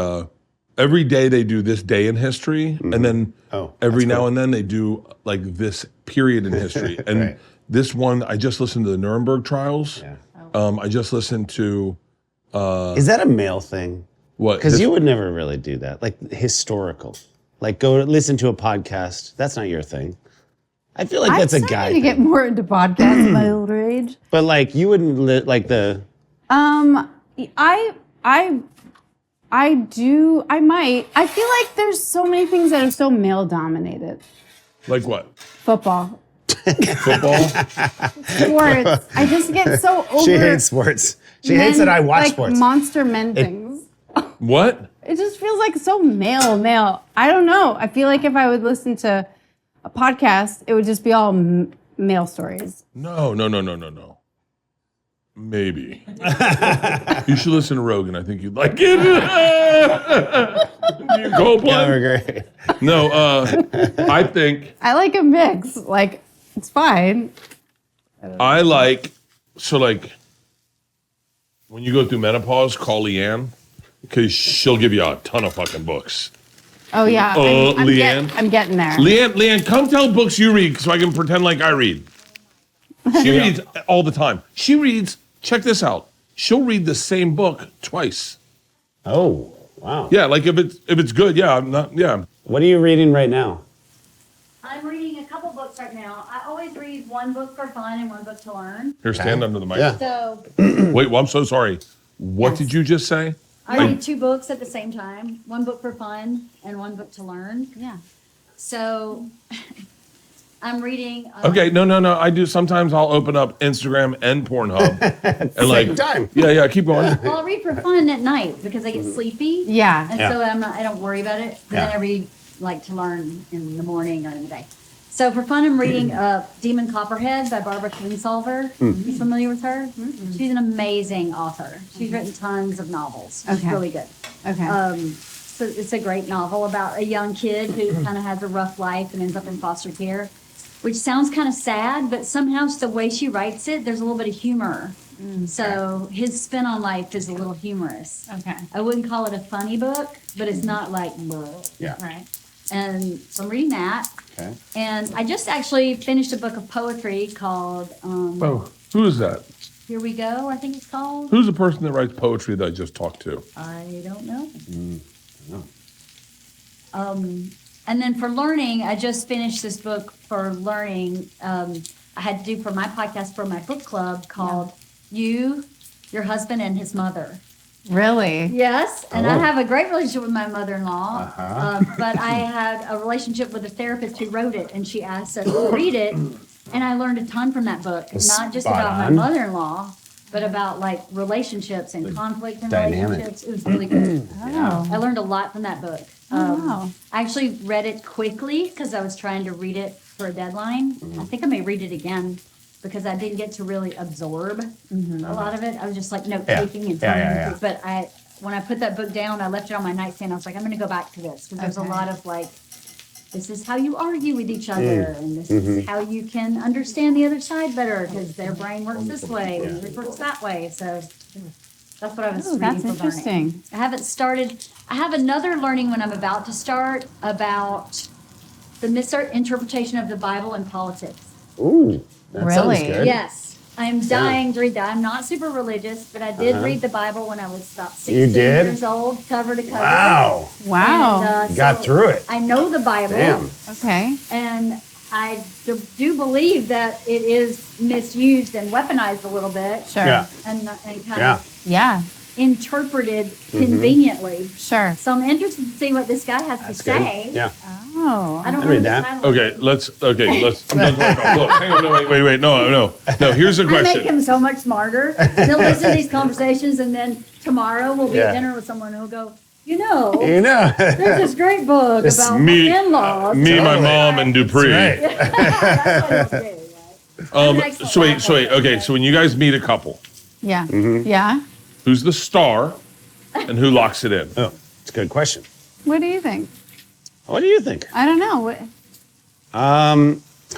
every day they do this day in history. And then every now and then they do like this period in history. And this one, I just listened to the Nuremberg trials. Yeah. I just listened to, Is that a male thing? what? Because you would never really do that. Like historical. Like go listen to a podcast. That's not your thing. I feel like that's a guy I'm starting to get more into podcasts at my older age. But like you wouldn't like the. I might. I feel like there's so many things that are so male dominated. Like what? Football, Football? sports. I just get so over. She hates sports. She hates that I watch like sports. monster men things. What? It just feels like so male. I don't know. I feel like if I would listen to a podcast, it would just be all male stories. No. Maybe. You should listen to Rogan. I think you'd like it. You Coldplay? We're great. No, I think I like a mix. Like, it's fine. I like, so like, when you go through menopause, call LeeAnn, because she'll give you a ton of fucking books. Oh, yeah. LeeAnn? I'm getting there. LeeAnn, come tell books you read so I can pretend like I read. She reads all the time. She reads, check this out. She'll read the same book twice. Oh, wow. Yeah, like if it's good, yeah, What are you reading right now? I'm reading a couple books right now. I always read one book for fun and one book to learn. Here, stand under the mic. Yeah. So Wait, well, I'm so sorry. What Yes. did you just say? I read two books at the same time, one book for fun and one book to learn. Yeah. So I'm reading. Okay, no. I do. Sometimes I'll open up Instagram and Pornhub. And like, time. Yeah, keep going. Well, I read for fun at night because I get sleepy. Yeah. And so I don't worry about it. But then I read like to learn in the morning or in the day. So for fun, I'm reading Demon Copperhead by Barbara Kingsolver. You familiar with her? She's an amazing author. She's written tons of novels. She's Okay. really good. Okay. So it's a great novel about a young kid who kind of has a rough life and ends up in foster care, which sounds kind of sad, but somehow it's the way she writes it, there's a little bit of humor. So his spin on life is a little humorous. Okay. I wouldn't call it a funny book, but it's not like, bleh. Yeah. Right. And so I'm reading that. Okay. And I just actually finished a book of poetry called Oh, who is that? Here We Go, I think it's called. Who's the person that writes poetry that I just talked to? I don't know. And then for learning, I just finished this book for learning. I had to do for my podcast for my book club called You, Your Husband, and His Mother. Really? Yes, and Oh. I have a great relationship with my mother-in-law. Uh-huh. But I had a relationship with a therapist who wrote it, and she asked us to read it, and I learned a ton from that book. Not just Spot about my on. mother-in-law, but about like relationships and conflict in dynamic. relationships. It was really good. Oh. I learned a lot from that book. wow. I actually read it quickly because I was trying to read it for a deadline. I think I may read it again because I didn't get to really absorb a lot of it. I was just like note taking and Yeah, telling yeah, yeah. But when I put that book down, I left it on my nightstand. I was like, I'm going to go back to this because there's a Okay. lot of like, this is how you argue with each other, and this is how you can understand the other side better because their brain works this way and yours works that way. So that's what I was Oh, reading that's for learning. interesting. I haven't started. I have another learning when I'm about to start about the misinterpretation of the Bible and politics. Ooh, that sounds Really? good. Yes. I'm dying to read that. I'm not super religious, but I did read the Bible when I was about 16 did? years old, cover to cover. Wow. Wow. And, Got through it. I know the Bible. Damn. Okay. And I do believe that it is misused and weaponized a little bit. Sure. Yeah. And kind Yeah. of Yeah. interpreted conveniently. Sure. So I'm interested to see what this guy has That's to good. say. Yeah. Oh. I don't I'd know read the that. title. Okay, let's. Look, hang on, no, wait, no. Here's the I make question. him so much smarter. He'll listen to these conversations, and then tomorrow we'll be Yeah. at dinner with someone who'll go, you know, You know. there's this great book This about me- in-laws. Me, my Totally. mom, and Dupree. Right. That's what he'll do, right? So wait. Okay, so when you guys meet a couple, Yeah. Mm-hmm. Yeah. who's the star, and who locks it in? Oh, it's a good question. What do you think? What do you think? I don't know. What,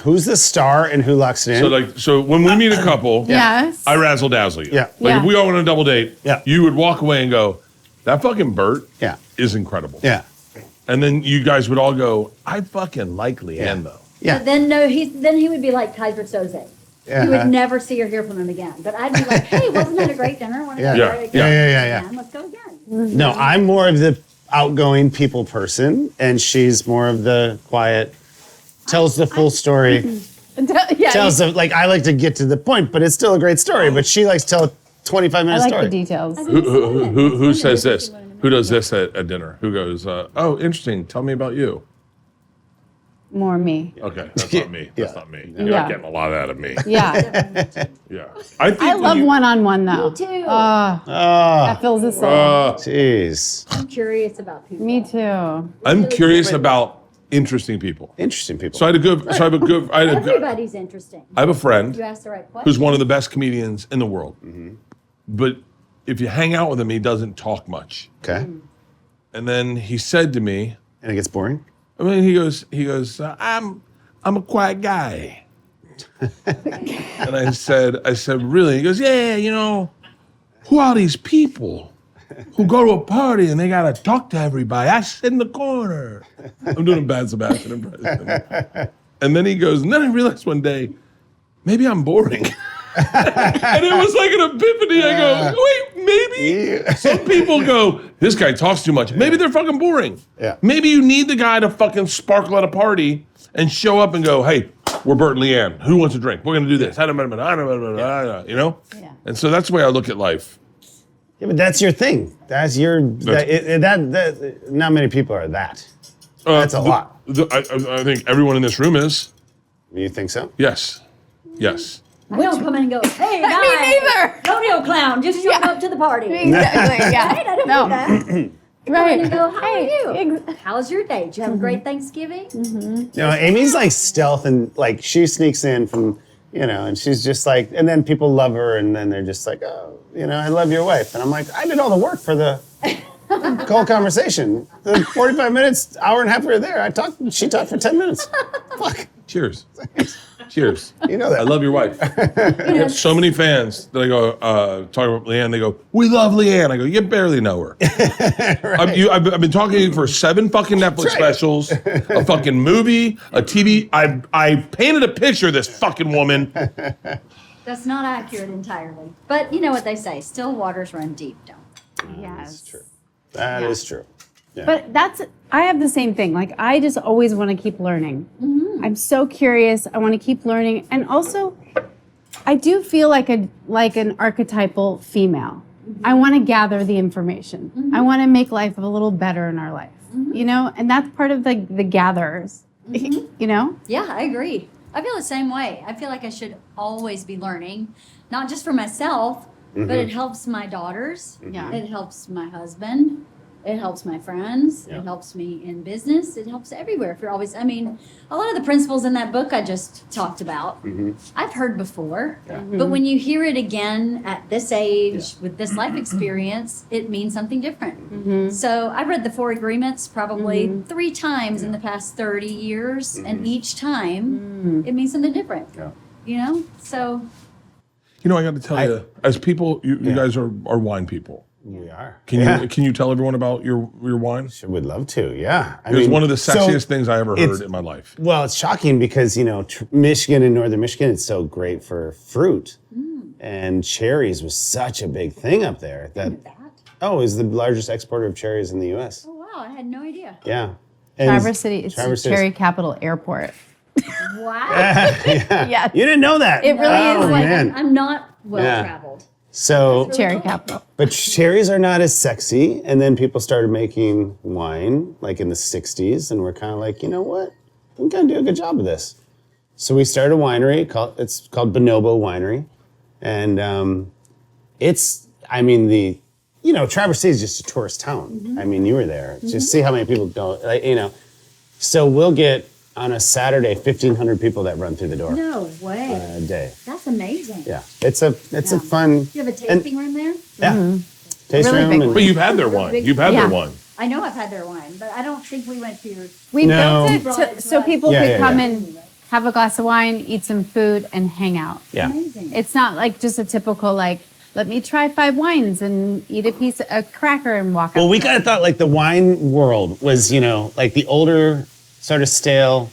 Who's the star and who locks it in? So when we meet a couple, Yes. I razzle dazzle you. Yeah. Like Yeah. if we all went on a double date, Yeah. you would walk away and go, "That fucking Bert Yeah. is incredible." Yeah. And then you guys would all go, "I fucking like LeeAnn though." Yeah. But then he would be like Kaiser Soze. Yeah. You would never see or hear from him again. But I'd be like, hey, wasn't that a great dinner? Want to Yeah. go Yeah. there Yeah. again? Yeah. Let's go again. No, I'm more of the outgoing people person, and she's more of the quiet, tells the full story. yeah. Tells them, like, I like to get to the point, but it's still a great story. But she likes to tell a 25-minute I like story. the details. Who says this? Who does this at dinner? Who goes, "Oh, interesting. Tell me about you." More me. Okay, that's not me. That's Yeah. not me. You're Yeah. not getting a lot out of me. Yeah. Yeah. I think I love you- one-on-one though. Me too. Oh, That fills the soul. jeez. I'm curious about people. Me too. I'm curious about interesting people. Interesting people. So I have a Everybody's interesting. I have a friend You asked the right question. who's one of the best comedians in the world. But if you hang out with him, he doesn't talk much. Okay. And then he said to me, And it gets boring? I mean, he goes, I'm a quiet guy. And I said, really? He goes, yeah, who are these people who go to a party and they gotta talk to everybody? I sit in the corner. I'm doing a bad Sebastian impression. And then he goes, and then I realized one day, maybe I'm boring. And it was like an epiphany. I go, wait, maybe. Some people go, this guy talks too much. Maybe they're fucking boring. Yeah. Maybe you need the guy to fucking sparkle at a party and show up and go, hey, we're Bert and LeeAnn. Who wants a drink? We're going to do this. You know? Yeah. And so that's the way I look at life. Yeah, but that's your thing. That's your, that not many people are that. That's a lot. I think everyone in this room is. You think so? Yes. Yes. I don't come in and go, hey, guys. Me neither. Rodeo clown, just showed up to the party. Exactly. Yeah. Right? I don't No. do that. Right. And go, how are you? Ex- How's your day? Did you have a great Thanksgiving? No, Amy's like stealth and like she sneaks in from, and she's just like, and then people love her and then they're just like, oh, I love your wife. And I'm like, I did all the work for the whole conversation. The 45 minutes, hour and a half we were there. She talked for 10 minutes. Fuck. Cheers. Cheers. You know that. I love your wife. I have so many fans that I go, talk about LeeAnn, they go, we love LeeAnn. I go, you barely know her. I've been talking to you for 7 fucking Netflix specials, a fucking movie, a TV. I painted a picture of this fucking woman. That's not accurate entirely. But you know what they say, still waters run deep, don't they? Yes. True. That is true. Yeah. But I have the same thing. Like, I just always want to keep learning. I'm so curious. I want to keep learning. And also, I do feel like an archetypal female. I want to gather the information. I want to make life a little better in our life, you know? And that's part of the gatherers, you know? Yeah, I agree. I feel the same way. I feel like I should always be learning, not just for myself, but it helps my daughters. Yeah. It helps my husband. It helps my friends. Yeah. It helps me in business. It helps everywhere. If you're always, I mean, a lot of the principles in that book I just talked about, I've heard before. But when you hear it again at this age with this life experience, it means something different. So I've read the 4 Agreements probably 3 times in the past 30 years, and each time it means something different. Yeah. You know? So You know, I got to tell you, as people, you guys are wine people. We are. Can you tell everyone about your wine? Sure, would love to. Yeah. It was one of the so sexiest things I ever it's- heard in my life. Well, it's shocking because, you know, Michigan and northern Michigan, it's so great for fruit. And cherries was such a big thing up there that, is the largest exporter of cherries in the U.S. oh wow, I had no idea. Yeah. And Traverse City, it's Traverse the City. cherry capital airport. Wow. Yes. You didn't know that. It really is like- man. I'm not well Yeah. traveled. So, Cherry capital. but cherries are not as sexy. And then people started making wine like in the 60s. And we're kind of like, you know what? We can do a good job of this. So we started a winery. It's called Bonobo Winery. And Traverse City is just a tourist town. I mean, you were there. Just see how many people go, So we'll get, on a Saturday, 1,500 people that run through the door No way. a day. That's amazing. Yeah, it's a fun. You have a tasting room there? Yeah, taste Really room. big and- But you've had their wine. You've had Yeah. their wine. I know I've had their wine, but I don't think we went to your. We No. built it so people Yeah, could yeah, come yeah. and have a glass of wine, eat some food, and hang out. yeah, Amazing. It's not like just a typical let me try 5 wines and eat a cracker and walk well, out. we kind of thought like the wine world was, like the older, sort of stale.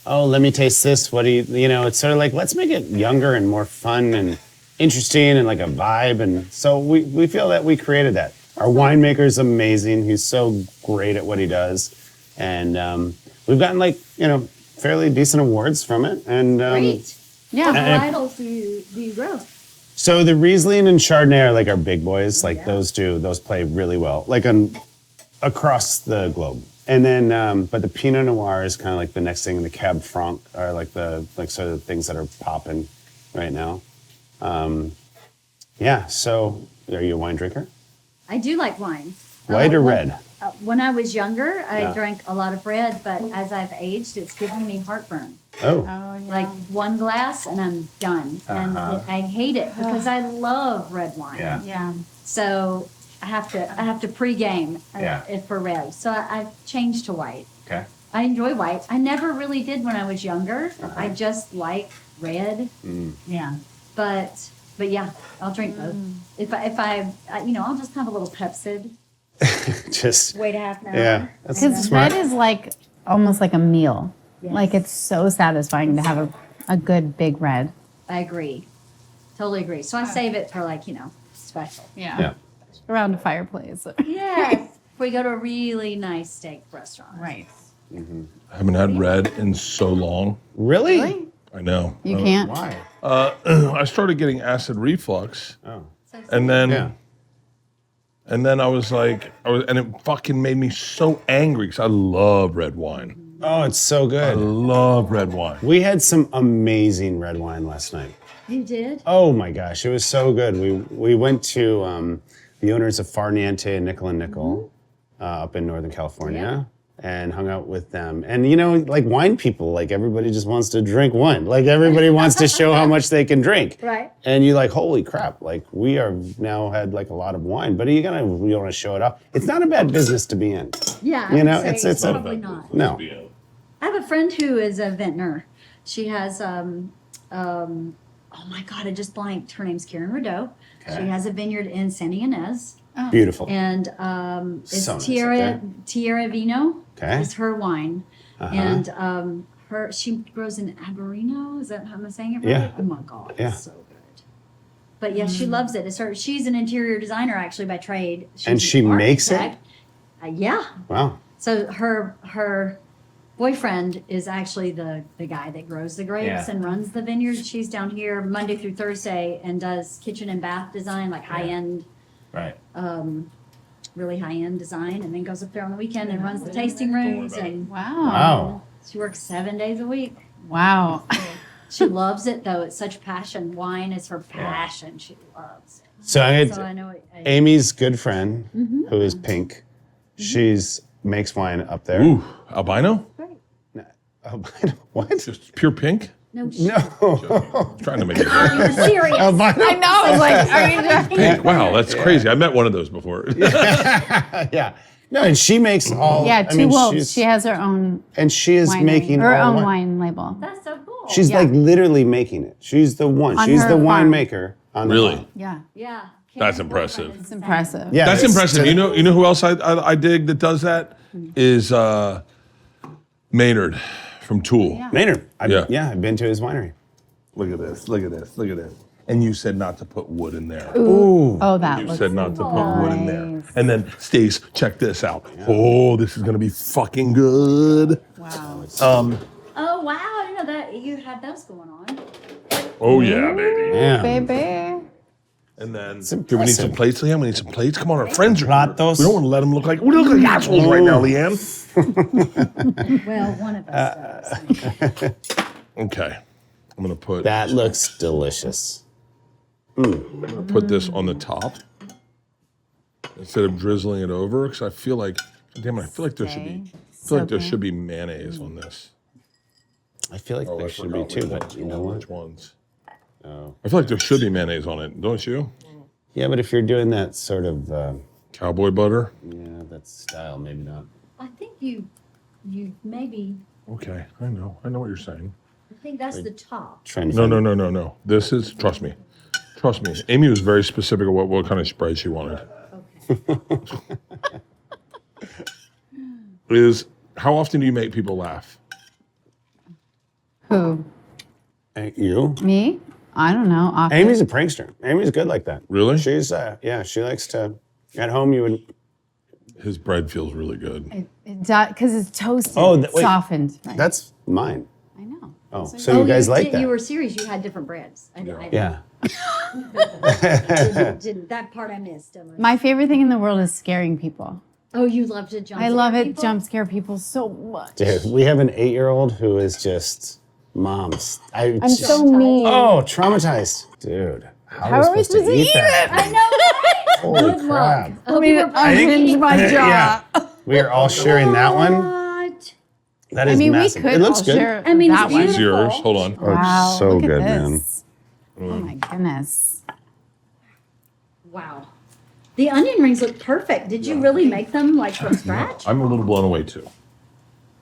Oh, let me taste this. What do you know? It's sort of like let's make it younger and more fun and interesting and like a vibe. And so we feel that we created that. Our winemaker's amazing. He's so great at what he does, and we've gotten fairly decent awards from it. And Great. Yeah. What And- varietals do you grow? so the Riesling and Chardonnay are like our big boys. Like those play really well, across the globe. And then, but the Pinot Noir is kind of like the next thing, and the Cab Franc are sort of the things that are popping right now. So are you a wine drinker? I do like wine. White or red? When I was younger, I Yeah. drank a lot of red, but as I've aged, it's giving me heartburn. Oh, Oh, yeah. Like one glass and I'm done. And I hate it because I love red wine. Yeah. So I have to pregame Yeah. it for red. So I've changed to white. okay. I enjoy white. I never really did when I was younger. I just like red. Yeah. But yeah, I'll drink both. If I I'll just have a little Pepsid. Just Wait a half an hour. yeah, that's Because smart. red is almost like a meal. Yes. Like it's so satisfying to have a good big red. I agree. Totally agree. So I save it for special. Yeah. Around a fireplace. Yes. We go to a really nice steak restaurant. Right. I haven't had red in so long. Really? I know. You can't. Why? I started getting acid reflux, Oh, and then yeah. and then I was like, and it fucking made me so angry because I love red wine. Oh, it's so I good. love red wine. We had some amazing red wine last night. You did? Oh my gosh, it was so good. We went to the owners of Far Niente and Nickel and Nickel up in Northern California and hung out with them. And like wine people, like everybody just wants to drink wine. Like everybody wants to show how much they can drink. Right. And you're like, holy crap! Like we are now had like a lot of wine, but you want to show it off. It's not a bad business to be in. Yeah. I You would know, say it's a- probably not. No. I have a friend who is a vintner. She has oh my God, I just blanked. Her name's Karen Rideau. Okay. She has a vineyard in Santa Ynez. Beautiful. And it's So nice up Tierra there. Tierra Vino Okay. is her wine. Uh-huh. And she grows in Averino. Is that how I'm saying it right? Yeah. Oh my God, Yeah. it's so good. But yeah, she loves it. She's an interior designer actually by trade. She's And an she makes it? architect. Yeah. Wow. So her boyfriend is actually the guy that grows the grapes Yeah. and runs the vineyard. She's down here Monday through Thursday and does kitchen and bath design, like high end Right. really high-end design, and then goes up there on the weekend and runs the tasting rooms. And Wow. she works 7 days a week. Wow. She loves it though. It's such passion. Wine is her passion. She loves it. So I know Amy's good friend, who is Pink. She's makes wine up there. Ooh, albino? What? Just pure pink? No. No. Trying to make it You're serious. Albino. I know. I was like, are you joking? pink. Wow, that's crazy. I met one of those before. Yeah. No, and she makes all. Yeah, I mean, Wolves. She has her own and she is winery, making her all own wine. wine label. That's so cool. She's Yeah. like literally making it. She's the one. On She's her the farm. winemaker on the Really? farm. Yeah. yeah. That's impressive. It's impressive. Yeah, That's it's impressive. to- You know who else I dig that does that? Is Maynard from Tool. Yeah. Maynard. Yeah. I've been to his winery. Look at this. Look at this. Look at this. And you said not to put wood in there. Ooh. Oh, that You looks said not to put wood in there. nice. And then Stace, check this out. Oh, this is gonna be fucking good. Wow. Oh wow! I didn't know that you had those going on. Oh yeah, baby. Yeah. Baby. And then impressive. do we need some plates, Leanne? We need some plates. Come on, our friends are here. Platos. We don't want to let them look like we look like assholes right now, Leanne. Well, one of us does. Okay, I'm gonna put That looks delicious. put this on the top instead of drizzling it over because I feel like, damn it, I feel like there should be, Soaking. mayonnaise on this. I feel like Oh, there I should be forgot too, which but you know what? Which ones? Oh. I feel like there should be mayonnaise on it, don't you? Yeah, but if you're doing that sort of, Cowboy butter. yeah, that style, maybe not. I think you maybe. Okay, I know what you're saying. I think that's the top. Trying to No, find- no. This is, trust me. Amy was very specific of what kind of spread she wanted. Is how often do you make people laugh? Who? You? Me? I don't know. Often. Amy's a prankster. Amy's good like that. Really? She's, yeah, she likes to, at home you would, His bread feels really good. Because it's toasted. Oh, it's wait. softened. Right. that's mine. I know. Oh, so you guys like that? You were serious. You had different breads. I Yeah. didn't. That part I missed. My favorite thing in the world is scaring people. Oh, you love to jump. I love it. people? Jump scare people so much. Dude, we have an 8-year-old who is just, moms. I'm so mean. Oh, traumatized. Dude, how are we supposed to eat that? I know. Right? Holy Good crap. luck. I mean, unhinge my jaw. Yeah. We are all sharing that one. What? That I is mean, massive. we could It looks all good. share I mean, it's that one. It's yours. Hold on. Oh, it's Wow, so look at good, this. man. Oh my goodness. Wow. The onion rings look perfect. Did you really make them like from scratch? I'm a little blown away too.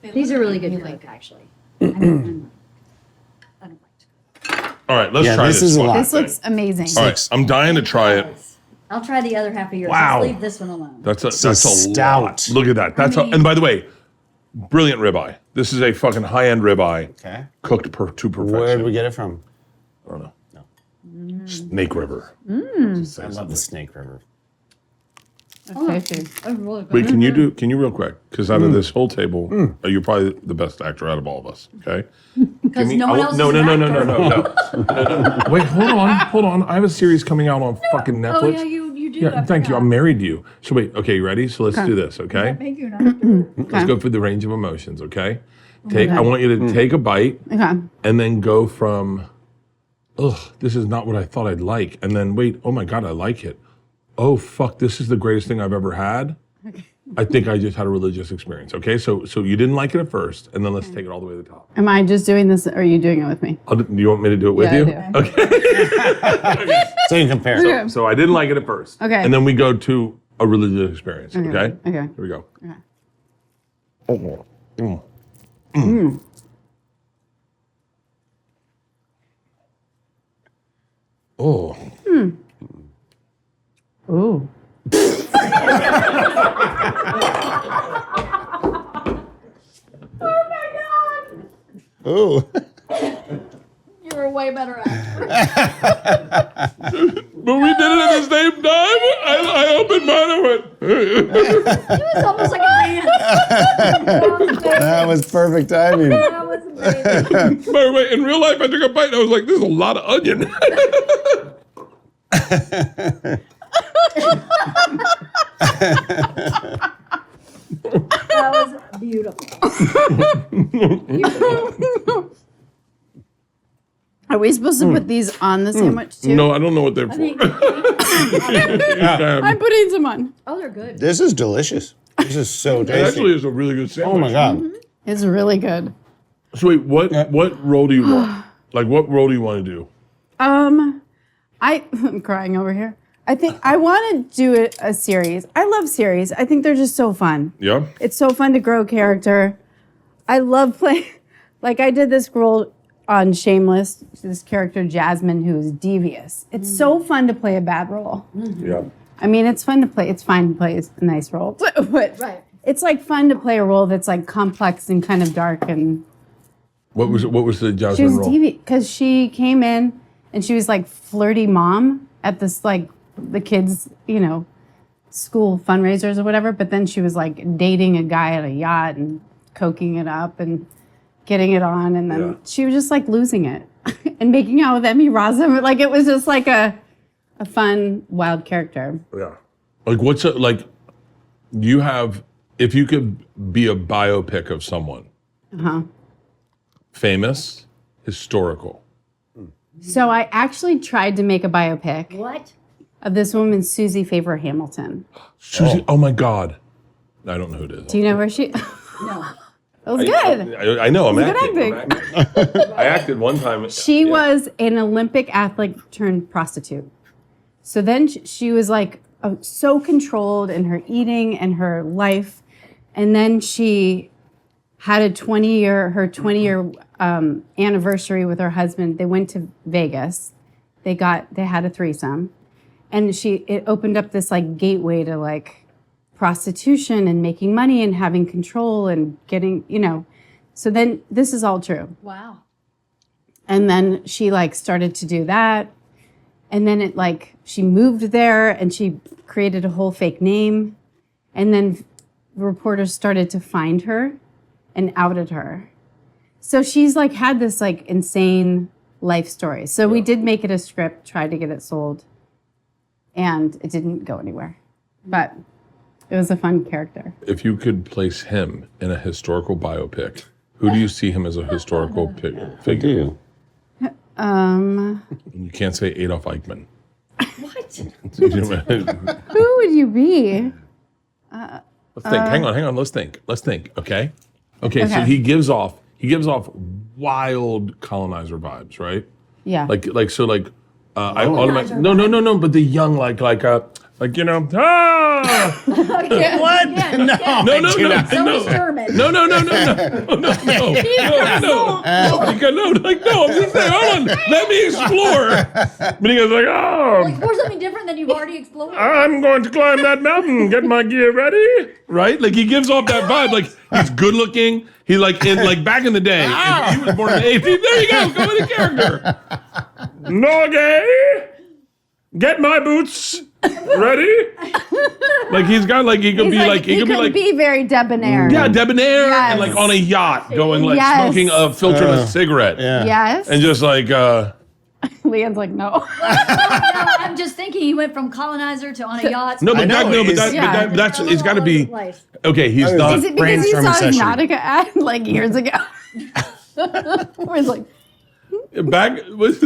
These are really good to cook, actually. I don't like to cook. All right, let's Yeah, try this this. is a fucking lot. This thing. looks amazing. All right, I'm dying to try it. I'll try the other half of yours. Wow. Just leave this one alone. That's a a stout. Lot. stout. Look at that. That's mean- and by the way, brilliant ribeye. This is a fucking high-end ribeye Okay. cooked to perfection. Where did we get it from? I don't know. Snake River. I love the Snake River. That's tasty. Oh, really good. Wait, can you real quick? Because out of this whole table, you're probably the best actor out of all of us. Okay. Because no one else no, is no, an no, no, actor. no, no, no. Wait, hold on. I have a series coming out on fucking Netflix. Oh, yeah, you do. Yeah, thank you. I'm married to you. So wait, okay, you ready? So let's do this, okay? Make you an actor. Let's go through the range of emotions, okay? I want you to take a bite Okay. and then go from, ugh, this is not what I thought I'd like. And then wait, oh my God, I like it. Oh fuck, this is the greatest thing I've ever had. I think I just had a religious experience, okay? So you didn't like it at first, and then let's take it all the way to the top. Am I just doing this or are you doing it with me? Do you want me to do it with Yeah, you? I do. Okay. So you can compare. Okay. So I didn't like it at first. Okay. And then we go to a religious experience, okay? Okay. Here we go. Okay. Oh. Ooh. Ooh. You were a way better actor. But we did it at the same time. I opened mine and went. It was almost like a dance. That was perfect timing. That was amazing. By the way, in real life, I took a bite and I was like, "There's a lot of onion." That was beautiful. Are we supposed to put these on the sandwich too? No, I don't know what they're for. I'm putting some on. Oh, they're good. This is delicious. This is so It tasty. actually is a really good sandwich. Oh my God. It's really good. So wait, what role do you want? Like, what role do you want to do? I'm crying over here. I think I want to do a series. I love series. I think they're just so fun. Yeah. It's so fun to grow character. I love playing. Like I did this role on Shameless, this character Jasmine who is devious. It's so fun to play a bad role. Yeah. I mean, it's fun to play. It's fine to play a nice role, but Right. it's like fun to play a role that's like complex and kind of dark. And What was the she Jasmine was role? devious because she came in and she was like flirty mom at this like the kids, school fundraisers or whatever. But then she was like dating a guy at a yacht and coking it up and getting it on, and then she was just like losing it and making out with Emmy Rossum. Like it was just like a fun, wild character. Yeah. Like, you have, if you could be a biopic of someone, famous, historical. So I actually tried to make a biopic What? of this woman, Susie Favor Hamilton. Susie, oh my God. I don't know who it is. Do you know where she? No. It was good. I know, I'm Good acting. I acted one time. She was an Olympic athlete turned prostitute. So then she was like so controlled in her eating and her life. And then she had her 20-year anniversary with her husband. They went to Vegas. They had a threesome. And it opened up this like gateway to like prostitution and making money and having control and getting, So then this is all true. Wow. And then she like started to do that. And then she moved there and she created a whole fake name. And then reporters started to find her and outed her. So she's like had this like insane life story. So we did make it a script, tried to get it sold, and it didn't go anywhere. But it was a fun character. If you could place him in a historical biopic, who do you see him as a historical figure? you? You can't say Adolf Eichmann. What? Who would you be? Let's think. Hang on. Let's think. Okay. So Okay. he gives off wild colonizer vibes, right? Yeah. I automatically no. But the young what? Yeah. No. So is German. No. No. I'm just saying, hold on. Let me explore. But he goes Explore something different than you've already explored. I'm going to climb that mountain, get my gear ready. Right? Like he gives off that vibe. Like he's good looking. He back in the day. He was born in the 80s. There you go. Go with the character. Norgay, get my boots ready. Like he's got he could be very debonnaire. yeah, debonair Yes. and on a yacht going Yes. smoking a filter in a cigarette. Yeah. Yes. And just LeeAnn's like, no. No, I'm just thinking he went from colonizer to on a yacht. no, but I know, that's it's got to be Life. okay. He's not. Is it because he Brainstorming saw session. Nautica ad like years ago? Where it's like, They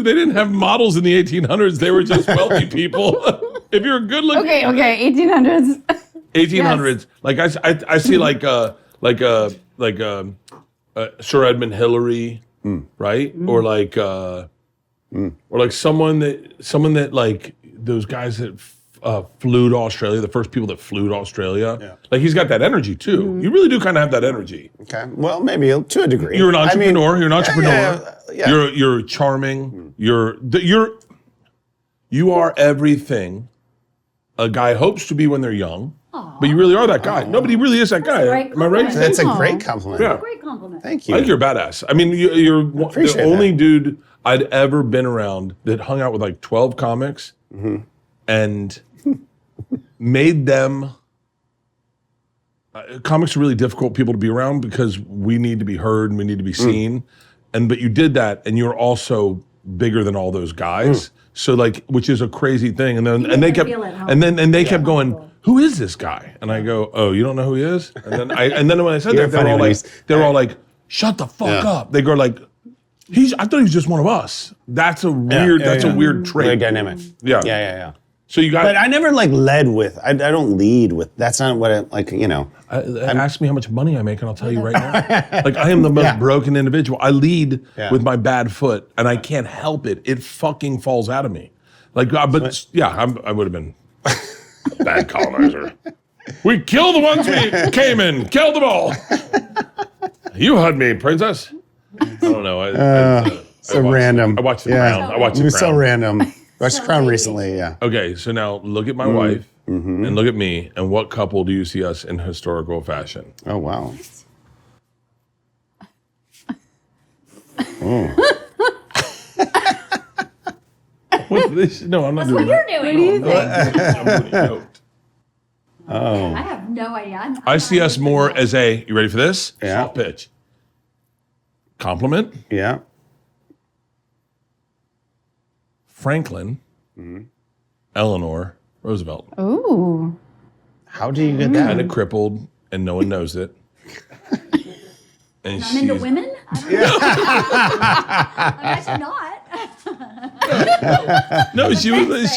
didn't have models in the 1800s. They were just wealthy people. If you're good looking, okay, 1800s. 1800s. Like I see Sir Edmund Hillary, right? Or someone that like those guys that flew to Australia, the first people that flew to Australia. Yeah. Like he's got that energy too. You really do kind of have that energy. Okay. Well, maybe to a degree. You're an entrepreneur. You're an entrepreneur. Yeah. You're charming. You are everything a guy hopes to be when they're young. But you really are that guy. Nobody really is that guy. a great Am I right? That's a Aw. great compliment. Yeah. Great compliment. Thank you. I think you're badass. I mean, you're the appreciate only that. dude I'd ever been around that hung out with like 12 comics and made them. Comics are really difficult people to be around because we need to be heard and we need to be seen. But you did that, and you're also bigger than all those guys. So which is a crazy thing. And then they kept feel at home. and they kept going. who is this guy? And I go, oh, you don't know who he is? And then when I said You're that, funny when they were all like, shut the fuck up. They go like, I thought he was just one of us. That's a weird, a weird trait. Very dynamic. Yeah. So you got. But I never like led with. I don't lead with. That's not what I like. Ask me how much money I make, and I'll tell you right now. Like I am the most broken individual. I lead with my bad foot, and I can't help it. It fucking falls out of me. Like, I would have been a bad colonizer. We killed the ones we came in. Killed them all. You heard me, princess. I don't know. So random. I watched The Crown. I watched The It was Crown. so random. Watched The Crown easy. recently. Yeah. Okay, so now look at my wife and look at me, and what couple do you see us in historical fashion? Oh wow. What this? No, I'm not doing You're that. doing. What do you think? I'm doing it. No. I have no idea. I see us more as a. You ready for this? Yeah. Soft pitch. Compliment. Yeah. Franklin. Eleanor Roosevelt. Ooh. How do you get that? Kind of crippled, and no one knows it. And I'm into she's- women. I'm actually not. No, she was.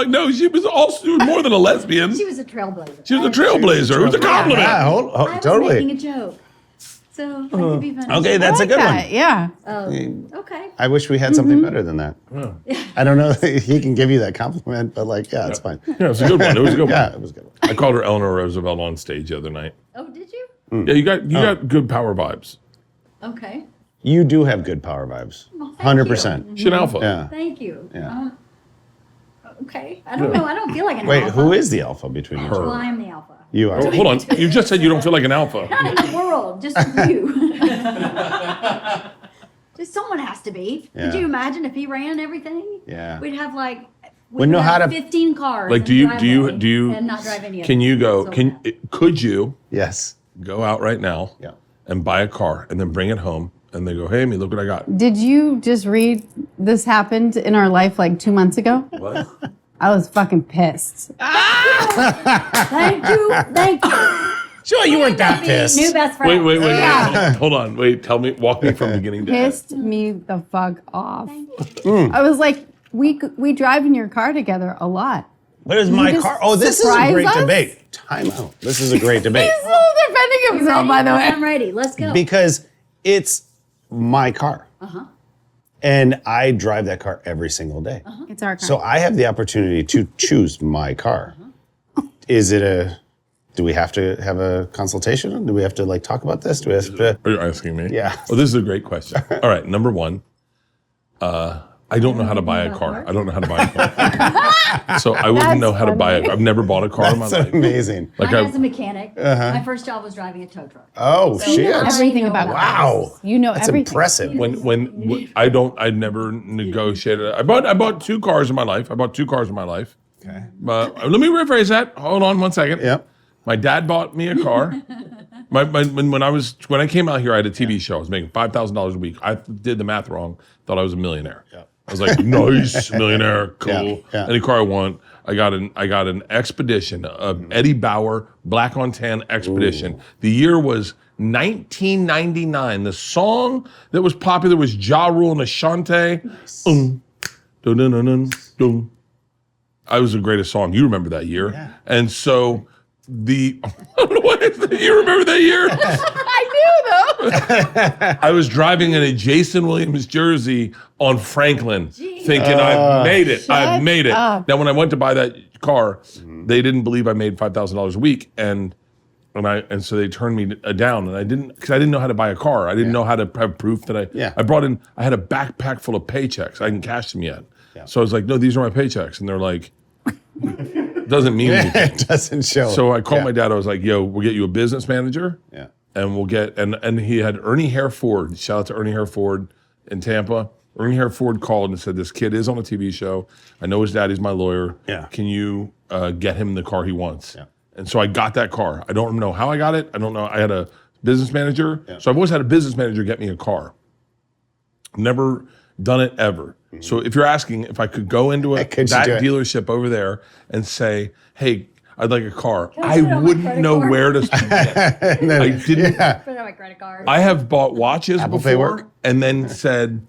No, she was also more than a lesbian. She was a trailblazer. She was a trailblazer. It was a compliment. Yeah, I was totally. making a joke. So that could be funny. Okay, that's I a like good that. one. Yeah. Okay. I wish we had something better than that. I don't know if he can give you that compliment, but like, yeah, it's fine. Yeah, it was a good one. It was a good one. Yeah, it was a good one. I called her Eleanor Roosevelt on stage the other night. Oh, did you? Yeah, you got good power vibes. Okay. You do have good power vibes. Well, thank 100%. She's an alpha. Yeah. Thank you. Yeah. Okay. I don't know. I don't feel like an Wait, alpha. who is the alpha between you? Well, I am the alpha. You are. Oh, hold on. You just said you don't feel like an alpha. Not in the world, just with you. Just someone has to be. Yeah. Could you imagine if he ran everything? Yeah. We'd have like. Wouldn't know how to- 15 cars. Like, in do the you driveway and not drive any of Can them. you go? So Could you Yes. go out right now Yeah. and buy a car and then bring it home and they go, hey, Amy, look what I got. Did you just read this happened in our life like 2 months ago? What? I was fucking pissed. Thank you. Thank you. Sure, you weren't that New pissed. best Wait, friend. wait. Hold on. Wait, walk me from beginning to end. Pissed me the fuck off. I was like, we drive in your car together a lot. What is my just car? Oh, this is a surprise great us? debate. Time out. This is a great debate. He's still defending himself, by the way. I'm ready. Let's go. Because it's my car. And I drive that car every single day. It's our car. So I have the opportunity to choose my car. Is it do we have to have a consultation? Do we have to like talk about this? Do we have to? Are you asking me? Yeah. Well, this is a great question. All right, number one, I don't know how to buy a car. I don't know how to buy a car. So I wouldn't That's know how to buy a funny. car. I've never bought a car in my That's life. amazing. Like Mine as a mechanic. My first job was driving a tow truck. Oh, So shit. I Everything know about Wow. You know That's everything. impressive. when I never negotiated. I bought 2 cars in my life. Okay. Let me rephrase that. Hold on 1 second. Yep. My dad bought me a car. When I came out here, I had a TV show. I was making $5,000 a week. I did the math wrong. Thought I was a millionaire. Yeah. I was like, nice, millionaire, cool. Yeah. Any car I want. I got an Expedition, Eddie Bauer Black on Tan Expedition. Ooh. The year was 1999. The song that was popular was Ja Rule and Ashanti. Dun, dun, dun, dun, dun. I was the greatest song. You remember that year. Yeah. And so what is that? You remember that year? I do, though. I was driving in a Jason Williams jersey on Franklin, thinking I made it. I made it. up. Now, when I went to buy that car, they didn't believe I made $5,000 a week, and so they turned me down, and I didn't know how to buy a car. I didn't know how to have proof that I had a backpack full of paychecks. I hadn't cashed them yet. Yeah. So I was like, no, these are my paychecks, and they're like, doesn't mean anything. It doesn't show. So I called my dad. I was like, yo, we'll get you a business manager. Yeah. And we'll get, and he had Ernie Hare Ford. Shout out to Ernie Hare Ford in Tampa. Ernie Hare Ford called and said, this kid is on a TV show. I know his daddy's my lawyer. Yeah. Can you get him the car he wants? Yeah. And so I got that car. I don't know how I got it. I don't know. I had a business manager. Yeah. So I've always had a business manager get me a car. Never done it ever. So if you're asking if I could go into that dealership over there and say, hey, I'd like a car. Can I I put it on my wouldn't credit know card? where to spend it. I didn't. Yeah. Put it on my credit card. I have bought watches Apple Pay before work? and then said,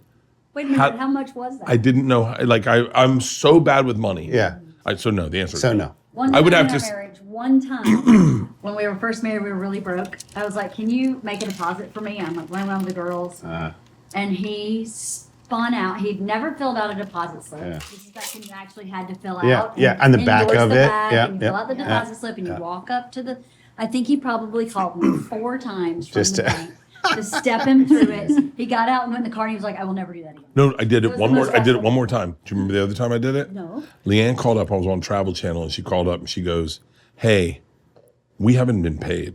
Wait a minute, how much was that? I didn't know. Like, I'm so bad with money. Yeah. So no, the answer is So no. One I would time have in to our marriage, one time when we were first married, we were really broke. I was like, "Can you make a deposit for me?" I'm like running around with the girls, and he spun out. He'd never filled out a deposit slip. Yeah. This is back when you actually had to fill Yeah, out. yeah, and on the back endorse of the it. bag, Yeah, and you yeah, fill out the yeah, deposit slip, and you yeah. walk up to the. I think he probably called me 4 times from Just the to- bank to step him through it. He got out and went in the car, and he was like, "I will never do that again." no. I did it was one the more. most I did it stressful one more time. Do you remember the other time I did it? No. LeeAnn called up. I was on Travel Channel, and she called up and she goes, "Hey, we haven't been paid."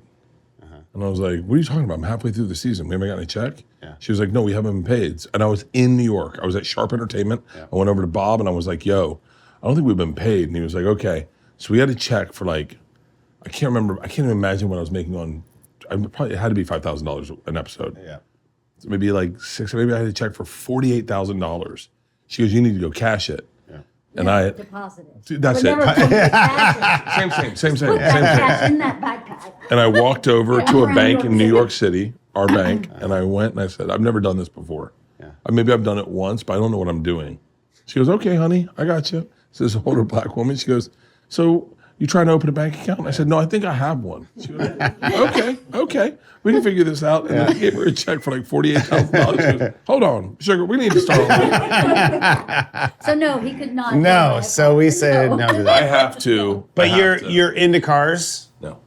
And I was like, "What are you talking about? I'm halfway through the season. We haven't got any check." Yeah. She was like, "No, we haven't been paid." And I was in New York. I was at Sharp Entertainment. I went over to Bob and I was like, "Yo, I don't think we've been paid." And he was like, "Okay." So we had a check for like, I can't remember. I can't even imagine what I was making on. It had to be $5,000 an episode. Yeah. So maybe like 6. Maybe I had a check for $48,000. She goes, "You need to go cash it." And I deposit it. That's But it. never told me to cash it. Same. Put that cash in that backpack. And I walked over to a around bank New in New York York City, our bank, and I went and I said, "I've never done this before. Maybe I've done it once, but I don't know what I'm doing." She goes, "Okay, honey, I got you." This is an older black woman. She goes, "So you trying to open a bank account?" And I said, "No, I think I have one." She goes, okay, we can figure this out. And then I gave her a check for like $48,000. She goes, "Hold on, sugar, we need to start over." So no, he could not. No, so we said no to I that. have to. But I have to. you're into cars? No.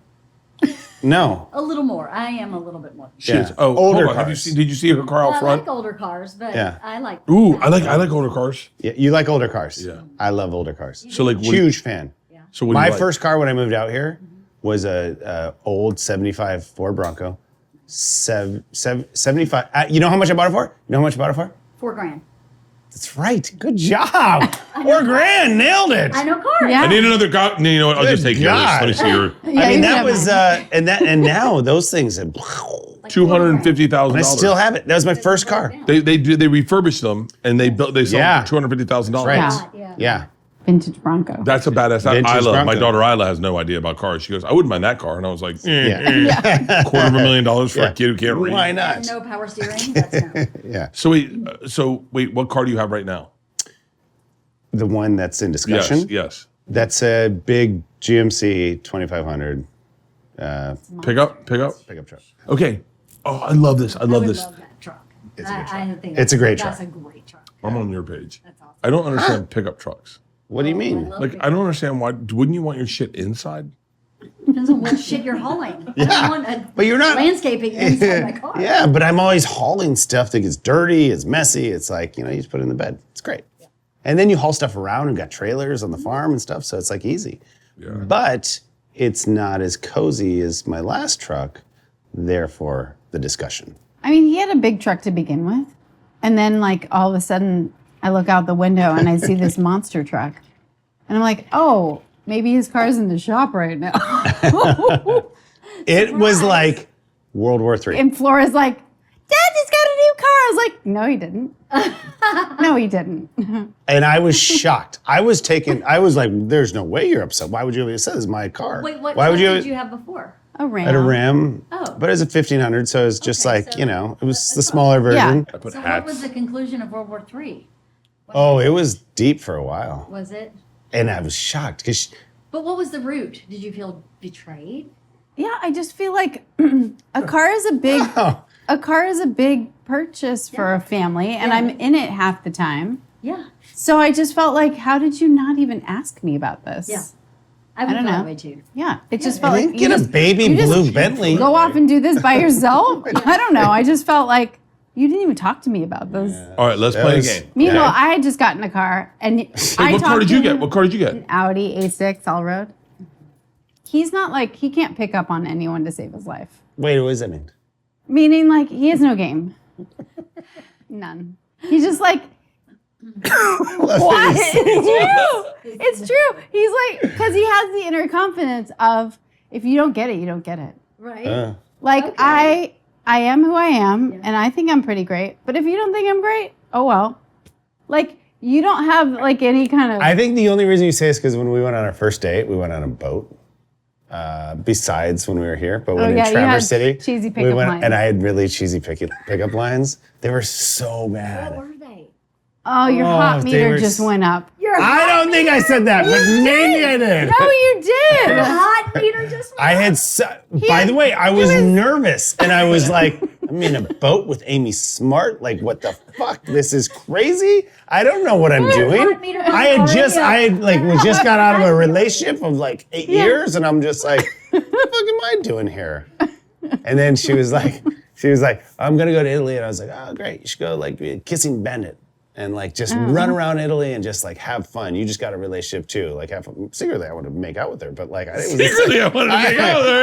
No. A little more. I am a little bit more. She Yeah. is. Oh, Older hold on. cars. Did you see her car out I front? like older cars, but Yeah. I like. Ooh, I like older cars. Yeah, you like older cars? Yeah. I love older cars. So like, what do you- Huge fan. so what do My you like? first car when I moved out here was a old 75 Ford Bronco. 75. You know how much I bought it for? You know how much I bought it for? $4,000. That's right. Good job. $4,000. Nailed it. I know cars. Yeah. I need another car. You know what? I'll just Good take yours. Let me see your Yeah, I mean, you that can was, have and now those things have, Like $250,000. I still have it. That was my first car. They refurbished them and they sold Yeah. $250,000. Right. Yeah. Yeah. Yeah. Vintage Bronco. That's a badass. Vintage Isla, my Bronco. daughter Isla has no idea about cars. She goes, "I wouldn't mind that car," and I was like, Yeah. $250,000 for Yeah. a kid who can't read. Why And not? no power steering. That's no. Yeah. So wait, what car do you have right now? The one that's in discussion. Yes. That's a big GMC 2500 Pickup. pickup truck. Okay. Oh, I love this. I I love would this. love that truck. It's a good truck. I think It's a great that's truck. a great truck. I'm on your page. That's awesome. I don't understand pickup trucks. What do you mean? love Like, it. I don't understand why. Wouldn't you want your shit inside? Depends on what shit you're hauling. I don't want a But you're not landscaping inside my car. Yeah, but I'm always hauling stuff that gets dirty, it's messy. It's like, you just put it in the bed. It's great. And then you haul stuff around and got trailers on the farm and stuff, so it's like easy. But it's not as cozy as my last truck, therefore the discussion. I mean, he had a big truck to begin with. And then, like, all of a sudden, I look out the window and I see this monster truck. And I'm like, oh, maybe his car's in the shop right now. It was like World War III. And Flora's like, Dad just got a new car. I was like, no, he didn't. No, he didn't. And I was shocked. I was like, there's no way you're upset. Why would you have upset? This is my car. Wait, what Why truck would did you have before? A Ram. At a Ram. Oh. But it was a 1500, so it was just Okay, like, so it was the smaller version. I put So hats. what was the conclusion of World War III? Oh, it was deep for a while. Was it? And I was shocked because But what was the route? Did you feel betrayed? Yeah, I just feel like a car is a big purchase for a family, and I'm in it half the time. Yeah. So I just felt like, how did you not even ask me about this? Yeah. I would don't feel know. that way too. Yeah, it just I felt like didn't you get a just baby you just blue Bentley. go off and do this by yourself. I don't know. I just felt like you didn't even talk to me about this. All right, let's That play was- a game. Meanwhile, Yeah. I had just gotten a car, and Wait, I what car talked did to you get? him- What car did you get? An Audi A6 all road. He's not like, he can't pick up on anyone to save his life. Wait, what does that mean? Meaning, like, he has no game. None. He's just like, what? It's true. It's true. He's like, because he has the inner confidence of, if you don't get it, you don't get it. Right? Like, Okay. I am who I am, and I think I'm pretty great. But if you don't think I'm great, oh well. Like, you don't have like any kind of. I think the only reason you say is because when we went on our first date, we went on a boat. besides when we were here, but when yeah, in you had Traverse City, cheesy we pickup went, lines. and I had really cheesy pickup lines. They were so bad. What were they? Oh, your hot they meter were just went up. I don't think I said that, but maybe I did. No, you did. Hot meter just I had, by the way, I was nervous, and I was like, I'm in a boat with Amy Smart. Like, what the fuck? This is crazy. I don't know what I'm doing. Was just got out of a relationship of like 8 years, and I'm just like, what the fuck am I doing here? And then she was like, I'm gonna go to Italy, and I was like, oh great, you should go like be a kissing bandit. And like just run around Italy and just like have fun. You just got a relationship too. Like have fun. Secretly, I wanted to make out with her, but like I wanted to make out with her.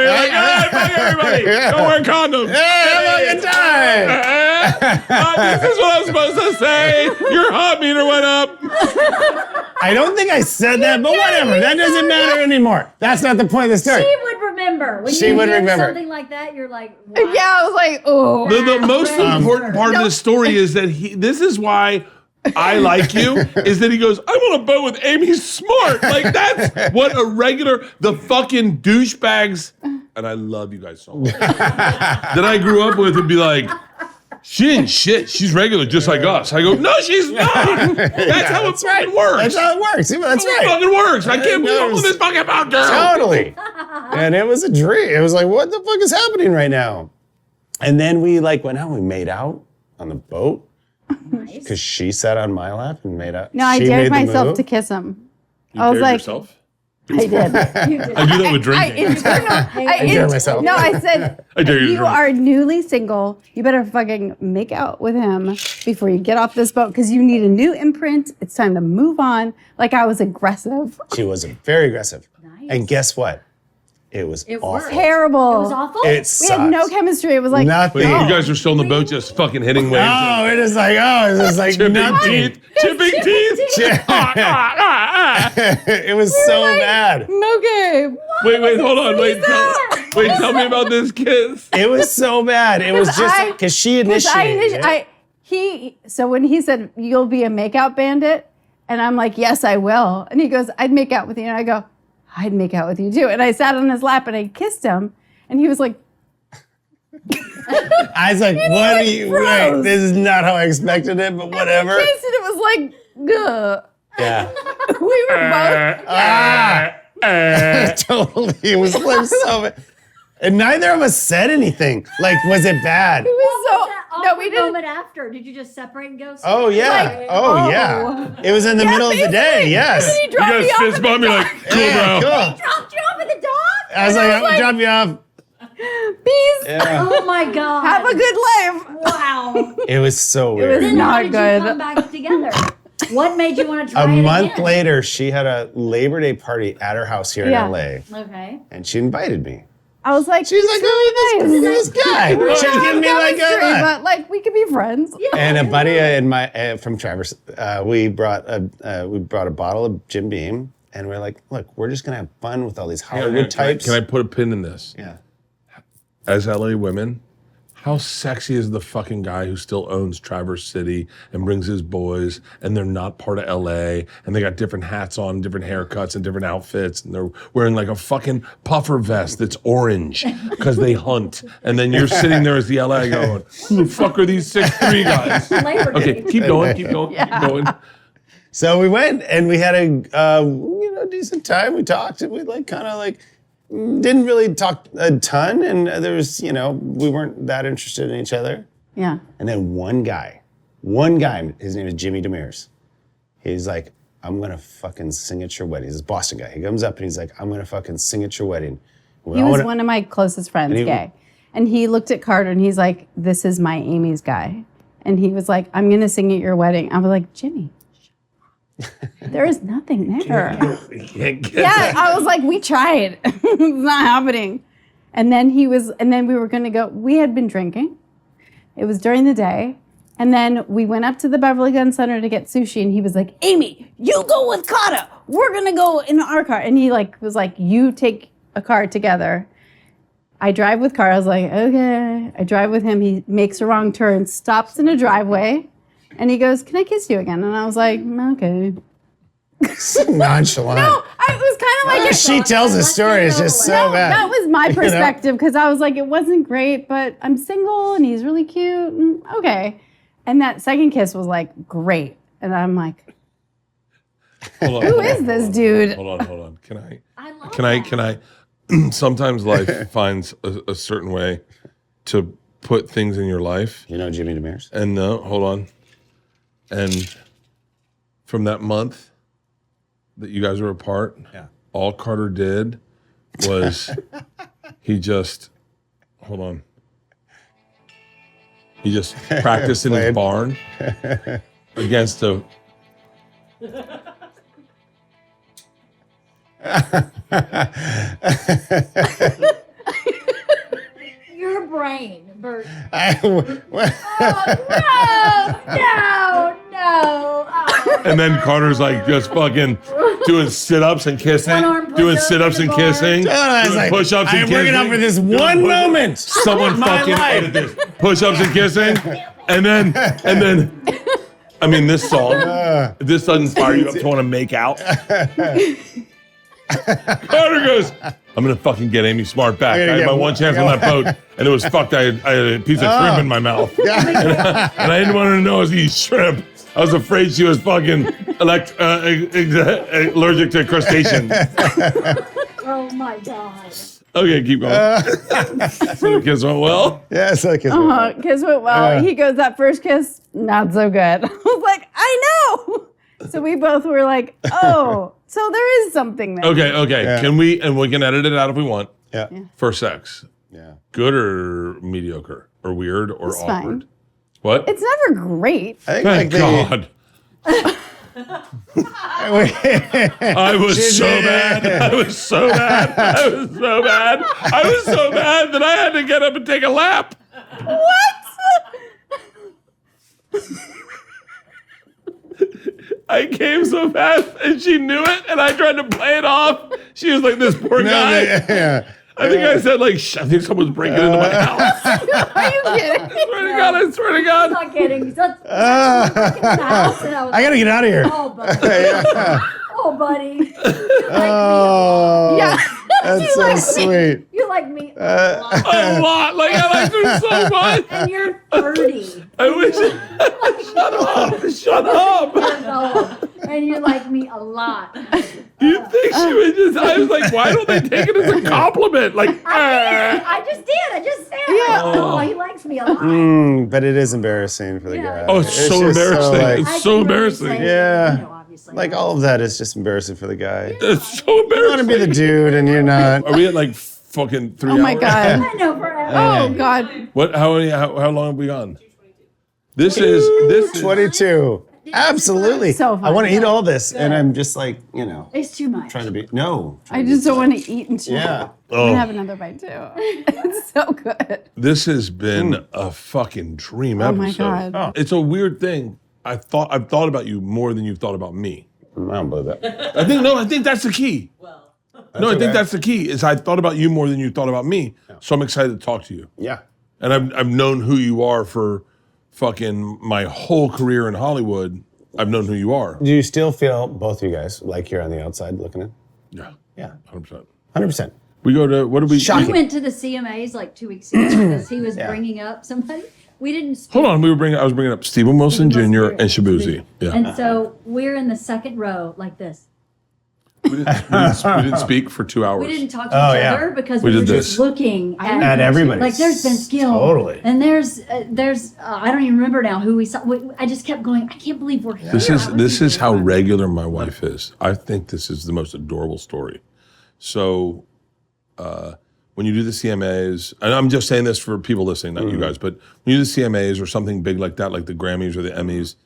You're like, fuck everybody. Don't wear condoms. Hey, have a good time. This is what I'm supposed to say. Your hot meter went up. I don't think I said that, but whatever. That doesn't matter anymore. That's not the point of the story. She would remember. When She you would hear remember. something like that, you're like, wow. Yeah, I was like, oh. The most important part of this story is that this is why I like you, is that he goes, I'm on a boat with Amy Smart. Like, that's what the fucking douchebags, and I love you guys so much, that I grew up with would be like, she ain't shit. She's regular, just like us. I go, no, she's not. That's how it fucking works. That's how it works. Yeah, that's That's how right. it fucking works. I can't believe all this fucking about girl. Totally. And it was a dream. It was like, what the fuck is happening right now? And then we like went out. We made out on the boat because she sat on my lap and made out. No, I She dared made the myself move. to kiss him. You I was dared like, yourself? I did. I do that with drinking. I dare myself. No, I said, I dare you to you drink. are newly single. You better fucking make out with him before you get off this boat because you need a new imprint. It's time to move on. Like I was aggressive. She was very aggressive. Nice. And guess what? It was It awful. worked. Terrible. It was awful. It We sucked. had no chemistry. It was like, Nothing. Wait, you guys are still in the boat just fucking hitting waves. Oh, it is like, it's just like Chipping nothing. teeth. Chipping teeth. It was so bad. okay. Wait, hold on. Wait, tell me about this kiss. It was so bad. It was just because she initiated it. So when he said, you'll be a makeout bandit, and I'm like, yes, I will. And he goes, I'd make out with you. And I go, I'd make out with you too. And I sat on his lap and I kissed him. And he was like, I was like, what are you, froze. wait, this is not how I expected it, but whatever. kissed, and it was like, gah. Yeah. We were both. Totally. It was like so bad. And neither of us said anything. Like, was it bad? It was so. No, we didn't. Moment after, did you just separate and go? Oh, yeah. Like, Yeah. It was in the middle of the day. Yes. He You dropped guys me off fist at bump me like, cool, Yeah, bro. cool. dropped you off at the dock? I was like, I'm going to drop you off. Peace. Yeah. Oh my God. Have a good life. Wow. It was so was weird. Then how not did good. you come back together? What made you want to try A it month again? later, she had a Labor Day party at her house here Yeah. in LA. Okay. And she invited me. I was like, She's like, oh, really this guy. We She's don't giving me have like chemistry, a... but like we could be friends. And a buddy in my from Traverse, we brought a bottle of Jim Beam, and we're like, look, we're just gonna have fun with all these Hollywood types. Can I put a pin in this? Yeah. As LA women, how sexy is the fucking guy who still owns Traverse City and brings his boys and they're not part of LA and they got different hats on, different haircuts and different outfits and they're wearing like a fucking puffer vest that's orange because they hunt. And then you're sitting there as the LA going, who the fuck are these 6'3" guys? Labor Day. Okay, keep going, keep going. So we went and we had a decent time. We talked and we didn't really talk a ton, and there was we weren't that interested in each other. Yeah. And then one guy, his name is Jimmy Demers. He's like, I'm gonna fucking sing at your wedding. He's a Boston guy. He comes up and he's like, I'm gonna fucking sing at your wedding. He was one of my closest friends, And he- gay. And he looked at Carter and he's like, this is my Amy's guy. And he was like, I'm going to sing at your wedding. I was like, Jimmy, there is nothing there. Yeah, I was like, we tried. It's not happening. And then we were going to go, we had been drinking. It was during the day. And then we went up to the Beverly Gun Center to get sushi. And he was like, Amy, you go with Kata. We're going to go in our car. And he was like, you take a car together. I drive with Carl. I was like, okay. I drive with him. He makes a wrong turn, stops in a driveway, and he goes, can I kiss you again? And I was like, okay. Nonchalant. No, it was kind of like She tells a story. It's just so bad. that was my You know? perspective because I was like, it wasn't great, but I'm single and he's really cute. And okay. And that second kiss was like great. And I'm like, who is this dude? Hold on. Can I? love Can I? Sometimes life finds a certain way to put things in your life. You know Jimmy Demares? And hold on. And from that month that you guys were apart, all Carter did was he just practiced in his Played. barn against a Your brain, Bert. I- No. Oh. and then Carter's like just fucking doing sit-ups and kissing, One-arm doing push-up sit-ups in and the bar. kissing, I was doing like, push-ups and I'm kissing. working out for this doing one push-ups. moment. Someone My fucking life. edit this. Push-ups and kissing, and then, I mean, this song, this doesn't fire you up to want to make out. Carter goes, I'm gonna fucking get Amy Smart back. I had my one chance on that boat, and it was fucked. I had a piece of shrimp in my mouth, and I didn't want her to know I was eating shrimp. I was afraid she was fucking allergic to crustaceans. Oh my God. Okay, keep going. So the kiss went well. Yeah, it's like Kiss went well. He goes, that first kiss, not so good. I was like, I know. So we both were like, oh, so there is something there. Okay. Yeah. Can we, and we can edit it out if we want, Yeah. for sex. Yeah. Good or mediocre or weird or It's awkward? fine. What? It's never great. I think Thank God. I was so bad. I was so bad that I had to get up and take a lap. What? I came so fast and she knew it and I tried to play it off. She was like, this poor guy. Yeah. I think I said like, I think someone's breaking into my house. Are you kidding? I swear to God. I'm not kidding. That's in the house, and I was I gotta get out of here. oh, buddy. Oh, buddy. Oh, Yeah. that's so sweet. You like me a lot. A lot. Like, I liked her so much. And you're 30. I wish. Shut up. years old, and you like me a lot. You think she would just, I was like, why don't they take it as a compliment? Like, I just did. I just said. Yeah. Oh, he likes me a lot. But it is embarrassing for the Yeah. guy. oh, it's so just embarrassing. like- It's I so can really embarrassing. say, Yeah. you know, obviously. Like all of that is just embarrassing for the guy. It's so You want to embarrassing. be the dude and you're not. Are we at like fucking 3 Oh my hours? God. I know forever. Oh God. What? How long have we gone? This is 22. Absolutely. So fun. I want to eat all this, and I'm just like, It's too much. trying to be. No. I just don't want to eat and chew. Yeah. I'm Oh. gonna have another bite too. It's so good. This has been a fucking dream Oh episode. my God. It's a weird thing. I've thought about you more than you've thought about me. I don't believe that. I think that's the key. Well, No, I think okay. that's the key. Is I thought about you more than you thought about me. So I'm excited to talk to you. Yeah. And I've known who you are for fucking my whole career in Hollywood. I've known who you are. Do you still feel, both of you guys, like you're on the outside looking in? Yeah, Yeah. 100%. 100%. We go to what do we? Shocking. We went to the CMAs like 2 weeks ago because he was bringing up somebody. We didn't speak. Hold on, I was bringing up Stephen Wilson Jr. and Shabuzi. Yeah, And so we're in the second row like this. we didn't speak for 2 hours. We didn't talk to Oh, each yeah. other because We we, were did just this. looking At everybody. Like there's been skill. Totally. And there's I don't even remember now who we saw. I just kept going, I can't believe we're here. This is how regular my wife is. I think this is the most adorable story. So, when you do the CMAs, and I'm just saying this for people listening, not you guys, but when you do the CMAs or something big like that, like the Grammys or the Emmys,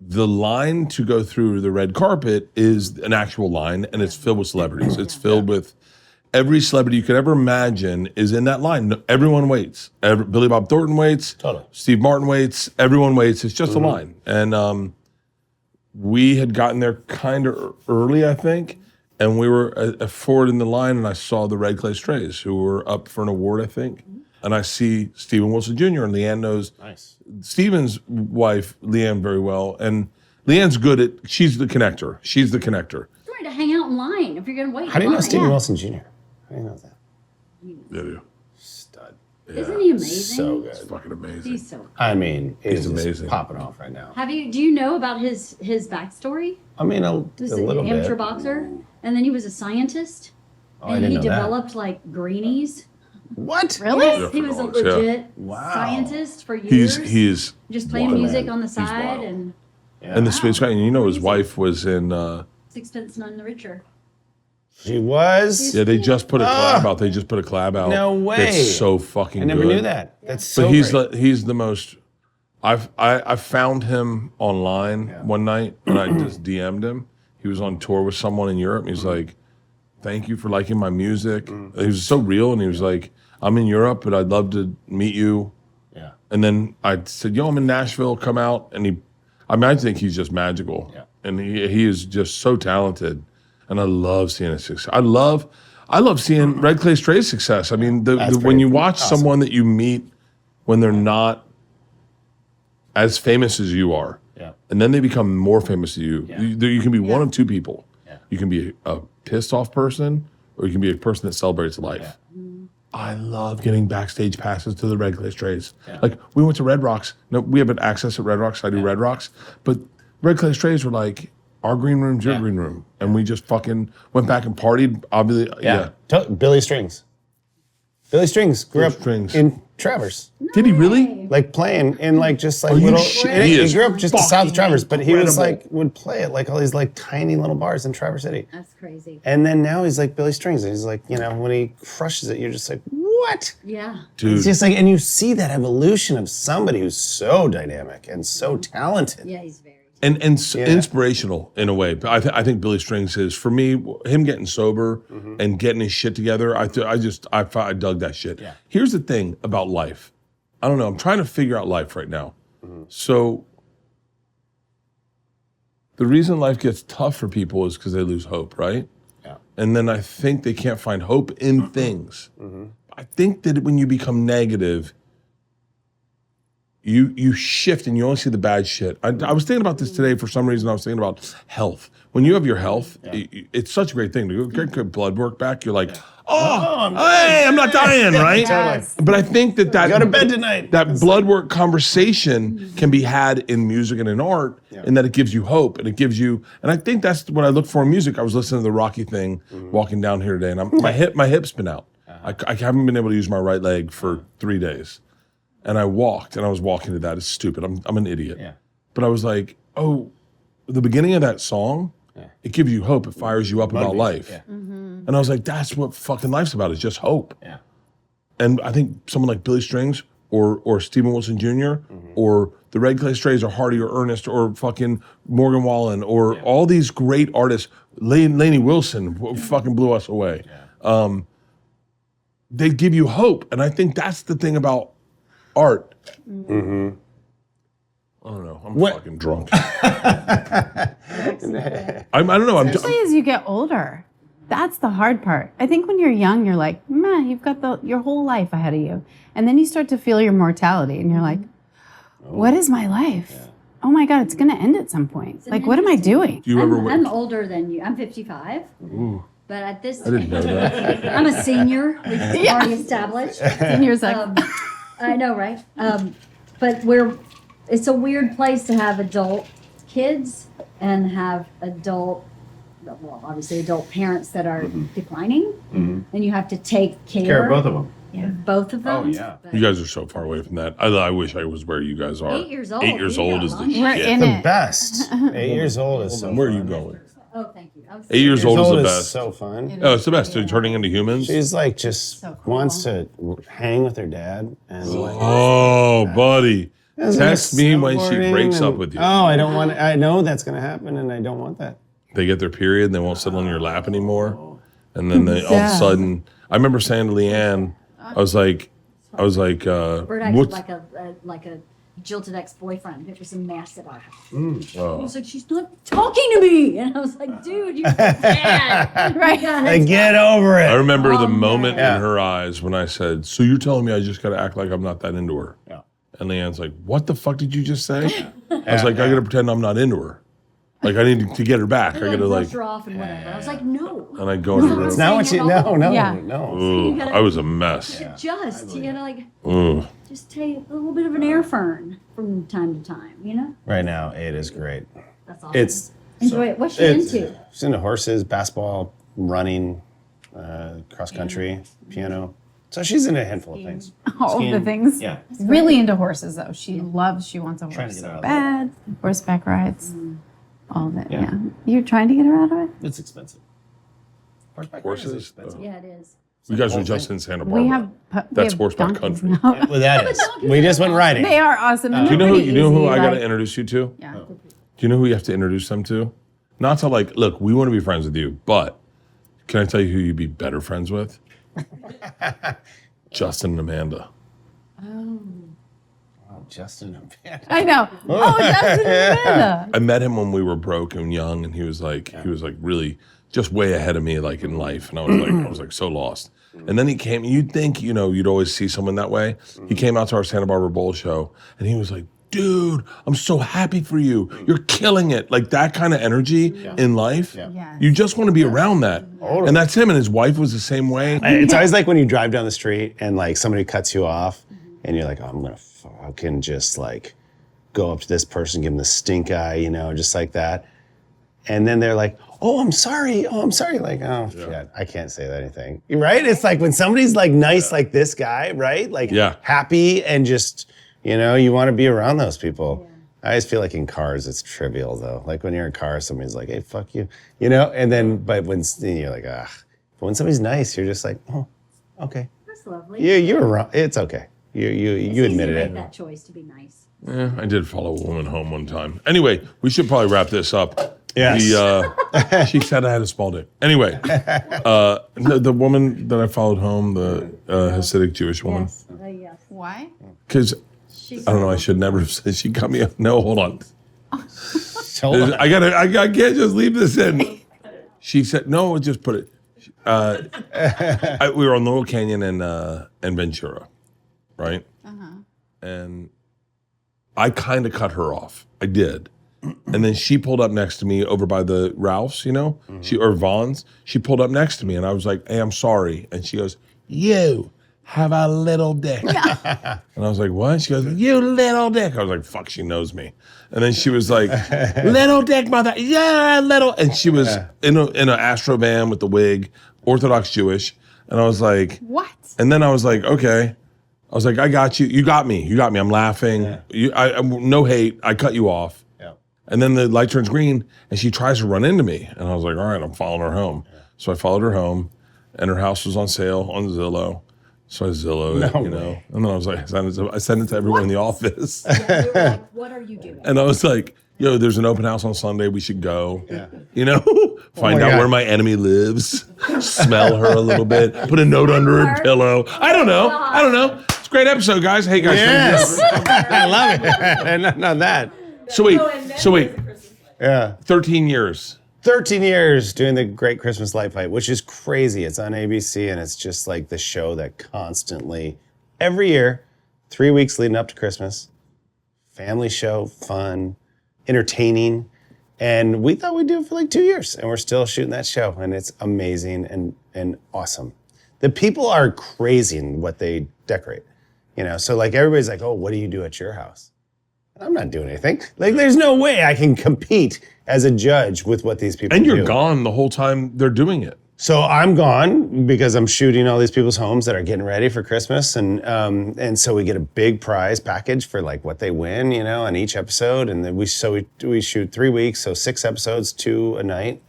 the line to go through the red carpet is an actual line, and it's filled with celebrities. It's filled with every celebrity you could ever imagine is in that line. Everyone waits. Billy Bob Thornton waits. Totally. Steve Martin waits. Everyone waits. It's just a line. And we had gotten there kind of early, I think, and we were forward in the line, and I saw the Red Clay Strays, who were up for an award, I think. And I see Stephen Wilson Jr. and LeeAnn knows Nice. Stephen's wife, LeeAnn, very well. And LeeAnn's good at. She's the connector. She's the connector. You're ready to hang out in line if you're gonna wait. How do you know in Steven line. Wilson Jr.? How do you know that? Yeah, dude. Stud. Isn't he amazing? So good. Fucking amazing. He's so. I mean, he's just amazing. popping off right now. Do you know about his backstory? I mean, a He was little an amateur bit. boxer, and then he was a scientist, Oh, I and didn't he know that. developed like greenies. What? Really? Yes, he was a Different dogs, yeah. legit Wow. scientist for years. He is just playing wild. music on the He's side wild. and And the space guy, and you know his wife was in. Sixpence None the Richer. She was? Yeah, they just put a collab out. They just put a collab out. No way. It's so fucking I never good. knew that. That's so But he's great. he's the most. I found him online one night and I just DM'd him. He was on tour with someone in Europe. And he's like, "Thank you for liking my music." He was so real, and he was like, "I'm in Europe, but I'd love to meet you." Yeah. And then I said, "Yo, I'm in Nashville. Come out." And I think he's just magical. Yeah. And he is just so talented. And I love seeing his success. I love seeing Red Clay Stray's success. I mean, That's when pretty you watch awesome. someone that you meet when they're not as famous as you are, Yeah. and then they become more famous than you. Yeah. You can be one of two people. Yeah. You can be a pissed off person, or you can be a person that celebrates life. Yeah. I love getting backstage passes to the Red Clay Strays. Like, we went to Red Rocks. No, we have an access at Red Rocks. I do Red Rocks. But Red Clay Strays were like, our green room's your green room. And we just fucking went back and partied. Obviously, yeah. Billy Strings. Billy Strings grew Billy up Strings. in Traverse. Did he really? Like playing in like just like Are you little. shit- He, he is grew up just south of Traverse, but he was incredible. like would play at like all these like tiny little bars in Traverse City. That's crazy. And then now he's like Billy Strings. And he's like, you know, when he crushes it, you're just like, what? Yeah. Dude. It's just like, and you see that evolution of somebody who's so dynamic and so talented. Yeah, he's very. And inspirational in a way. But I think Billy Strings is, for me, him getting sober and getting his shit together. I dug that shit. Yeah. Here's the thing about life. I don't know. I'm trying to figure out life right now. So the reason life gets tough for people is because they lose hope, right? Yeah. And then I think they can't find hope in things. I think that when you become negative, you shift and you only see the bad shit. I was thinking about this today for some reason. I was thinking about health. When you have your health, it's such a great thing to get good blood work back. You're like, hey, I'm not dying, right? Yes. But I think that Go to bed tonight. that blood work conversation can be had in music and in art, and that it gives you hope and it gives you. And I think that's what I look for in music. I was listening to the Rocky thing walking down here today, and my hip's been out. I haven't been able to use my right leg for 3 days. And I walked, and I was walking to that. It's stupid. I'm an idiot. Yeah. But I was like, oh, the beginning of that song, it gives you hope. It fires you up about life. Yeah. And I was like, that's what fucking life's about. It's just hope. Yeah. And I think someone like Billy Strings or Steven Wilson Jr. Or the Red Clay Strays or Hardy or Ernest or fucking Morgan Wallen or all these great artists, Lainey Wilson fucking blew us away. They give you hope. And I think that's the thing about art. I don't know. I'm fucking drunk. I don't know. Especially as you get older. That's the hard part. I think when you're young, you're like, man, you've got your whole life ahead of you. And then you start to feel your mortality and you're like, what is my life? Oh my God, it's going to end at some point. Like, what am I doing? Do you ever I'm older than you. I'm 55. But at this I didn't know that. I'm a senior. We've already established. And you're like, I know, right? But it's a weird place to have adult kids and have obviously adult parents that are declining. And you have to take care of both of them. both of them. Oh, yeah. But You guys are so far away from that. I wish I was where you guys are. 8 years old. 8 years You old got is the long- we're shit. in The it. best. 8 years old is so Where are you fun. going? Oh, thank you. 8 years old is the best. so fun. Oh, it's the best. They're turning into humans. She's like just So cool. wants to hang with her dad and like Oh, buddy. Text me when she snowboarding breaks up and- with you. Oh, I don't want. I know that's gonna happen, and I don't want that. They get their period and they won't sit on your lap anymore. And then all of a Yeah. sudden, I remember saying to LeeAnn, I was like, Bert acted what's, like a jilted ex-boyfriend. It was a mess at our house. He oh. was like, she's not talking to me. And I was like, dude, you're bad. Right. Like, get over I it. remember the Oh, moment man. in her eyes when I said, so you're telling me I just got to act like I'm not that into her? Yeah. And LeeAnn's like, what the fuck did you just say? I was like, I got to pretend I'm not into her. Like I need to get her back. I They gotta brush like, her off and whatever. I was like, no. and I go in the room. It's not what you. No. Yeah. Ooh, gotta- I was a mess. Adjust. You gotta like Ooh. just take a little bit of an air fern from time to time. You know. Right now, it is great. That's awesome. It's Enjoy it. What's she into? She's into horses, basketball, running, cross country, piano. So she's into a handful of things. All of the Skiing. things. Yeah. Really into horses though. She wants a Trying to horse get so her out of bad. Horseback rides. All that. Yeah. Yeah. You're trying to get her out of it? It's expensive. Horseback Horses? riding is expensive. Yeah, it is. You guys were just in Santa Barbara. We have That's we have horseback donkeys country. now. Well, that is. We just went riding. They are awesome. And Do you they're know who pretty you know who easy, I gotta like- introduce you to? Yeah. Do you know who you have to introduce them to? Not to like, look, we want to be friends with you, but can I tell you who you'd be better friends with? Justin and Amanda. Oh, Justin. I know. Oh, Justin and Amanda. I met him when we were broke and young, and he was like really just way ahead of me, like in life. And I was like so lost. And then he came. You'd think, you'd always see someone that way. He came out to our Santa Barbara Bowl show, and he was like, "Dude, I'm so happy for you. You're killing it." Like that kind of energy in life. Yes. You just want to be around that. And that's him. And his wife was the same way. It's always like when you drive down the street and like somebody cuts you off, and you're like, "Oh, I'm gonna fucking just like go up to this person, give them the stink eye," just like that. And then they're like, "Oh, I'm sorry. Oh, I'm sorry." Like, oh shit, I can't say anything. Right? It's like when somebody's like nice, like this guy, right? Like happy and just, you want to be around those people. I always feel like in cars, it's trivial though. Like when you're in a car, somebody's like, "Hey, fuck you," and then, but when you're like, "Ah," but when somebody's nice, you're just like, "Oh, okay." That's lovely. You're wrong. It's okay. You It's admitted easy to it. make that choice to be nice. Yeah, I did follow a woman home one time. Anyway, we should probably wrap this up. Yes. She said I had a small dick. Anyway, the woman that I followed home, the Hasidic Jewish woman, Yes. Yes. Why? because She's I don't know, I should never have said she cut me up. No, hold on. Hold on. I can't just leave this in. She said, no, just put it. We were on Laurel Canyon and Ventura, right? And I kind of cut her off. I did. And then she pulled up next to me over by the Ralphs, or Vaughn's. She pulled up next to me and I was like, "Hey, I'm sorry." And she goes, "You have a little dick." And I was like, "What?" She goes, "You little dick." I was like, "Fuck, she knows me." And then she was like, "Little dick, mother." Yeah, little. And she was in an Astro van with the wig, Orthodox Jewish. And I was like, What? and then I was like, okay. I was like, I got you. You got me. I'm laughing. I'm no hate. I cut you off. Yeah. And then the light turns green and she tries to run into me. And I was like, all right, I'm following her home. So I followed her home and her house was on sale on Zillow. So I Zillowed it, way. And then I was like, I sent it to everyone in the office. Yeah, we were like, what are you doing? And I was like, yo, there's an open house on Sunday. We should go. Find my out God. where my enemy lives, smell her a little bit, put a note under her pillow. I don't know. It's a great episode, guys. Hey, guys. Yes. I love it. Not that. So wait. Yeah. 13 years. 13 years doing the Great Christmas Light Fight, which is crazy. It's on ABC, and it's just like the show that constantly, every year, 3 weeks leading up to Christmas, family show, fun, entertaining. And we thought we'd do it for like 2 years, and we're still shooting that show, and it's amazing and awesome. The people are crazy in what they decorate, So like everybody's like, "Oh, what do you do at your house?" I'm not doing anything. Like, there's no way I can compete as a judge with what these people do. And you're gone the whole time they're doing it. So I'm gone because I'm shooting all these people's homes that are getting ready for Christmas, and so we get a big prize package for like what they win, on each episode, and then we shoot 3 weeks, so 6 episodes, 2 a night,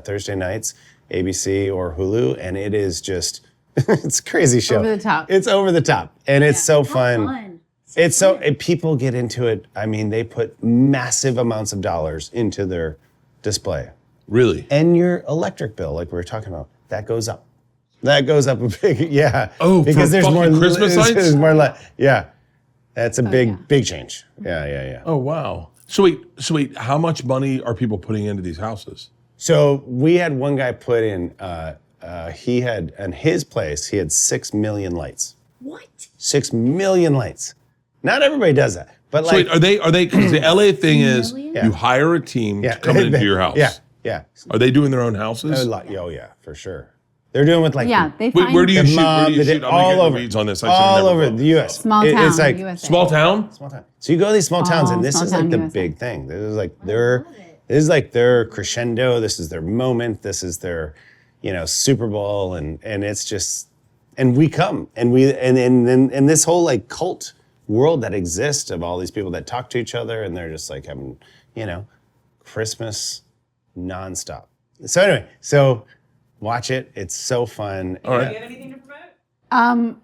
Thursday nights, ABC or Hulu, and it is just it's a crazy show. Over the top. It's over the top, and it's so How fun. It's so people get into it. I mean, they put massive amounts of dollars into their display. Really? And your electric bill, like we were talking about, that goes up. That goes up a big, yeah. Oh, for fucking Christmas lights? There's more yeah. That's a big change. Yeah. Oh, wow. So wait, how much money are people putting into these houses? So we had one guy put in, he had, in his place, he had 6 million lights. What? 6 million lights. Not everybody does that, But So wait, are they? Because the LA thing is, Million? you hire a team to come into your house. Yeah. Are they doing their own houses? Oh yeah, for sure. They're doing with like Yeah, they Wait, find where do you the shoot? Where mob, do you the- shoot? I'm all gonna get over the reads on this. I should've all never over gone. the U.S. small town, It's like USA. Small town. small town. So you go to these small towns, and this small is like town the USA. big thing. This is like their crescendo. This is their moment. This is their, Super Bowl, and it's just, and we come, and this whole like cult world that exists of all these people that talk to each other, and they're just like having, Christmas nonstop. So anyway, watch it. It's so fun. All right. Do you have anything to promote?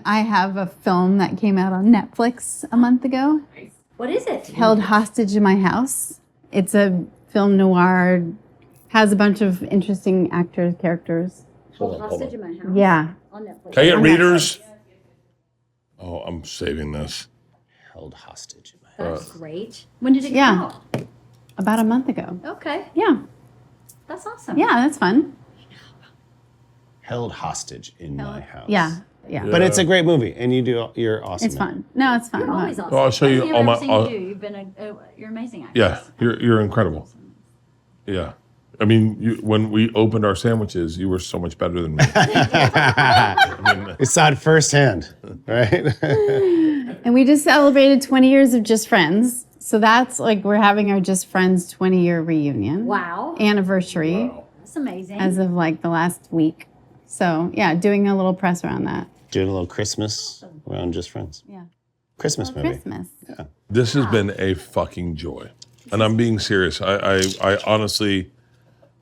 I have a film that came out on Netflix a month ago. What is it? Held Hostage in My House. It's a film noir. Has a bunch of interesting characters. Hold Hostage in My House. Yeah. On Netflix. Can I get readers? Oh, I'm saving this. Held hostage in my house. That's great. When did it come Yeah. out? About a month ago. Okay, Yeah. that's awesome. Yeah, that's fun. Held hostage in my house. Yeah. But it's a great movie, and you're awesome. It's in it. fun. No, it's fun. You're always awesome. Well, I'll show you Everything all I've my- ever seen all- you do, you've been you're amazing actor. Yeah, you're incredible. Yeah. I mean, when we opened our sandwiches, you were so much better than me. We saw it firsthand, right? And we just celebrated 20 years of Just Friends. So that's like we're having our Just Friends 20-year reunion. Wow, Anniversary that's amazing. as of like the last week. So yeah, doing a little press around that. Doing a little Christmas around Just Friends. Yeah. Christmas movie. Christmas. This has been a fucking joy. And I'm being serious. I honestly,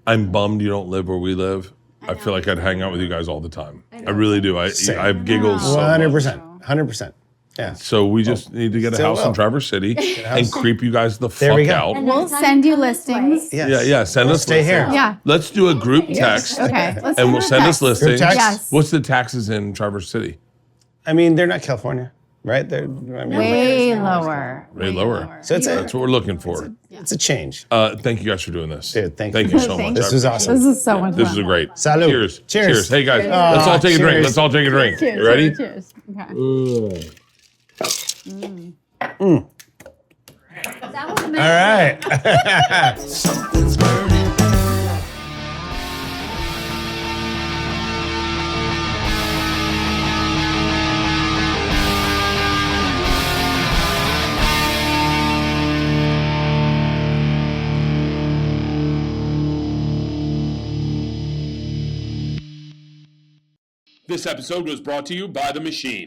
I'm bummed you don't live where we live. I feel like I'd hang out with you guys all the time. I really do. I have giggles so much. 100%. Yeah. So we just need to get a Still house in will. Traverse City and creep you guys the There we fuck go. out. And We'll next time send you come this way- listings. Yes. Yeah, send We'll us stay here. listings. Yeah. Let's do a group text. Okay. Let's And do we'll a send us text. listings. text? Yes. What's the taxes in Traverse City? I mean, they're not California, right? They're Way lower. Way lower. So That's what we're looking for. it's a change. Thank you guys for doing this. Dude, thank you you. so Thank much. This I was appreciate awesome. This is so much This fun. is great. Salud. Cheers. Cheers. Hey guys, Cheers. let's all take a drink. Cheers. Let's all take a drink. Cheers. You ready? Cheers. Okay. That was amazing. All right. Something's burning. This episode was brought to you by The Machine.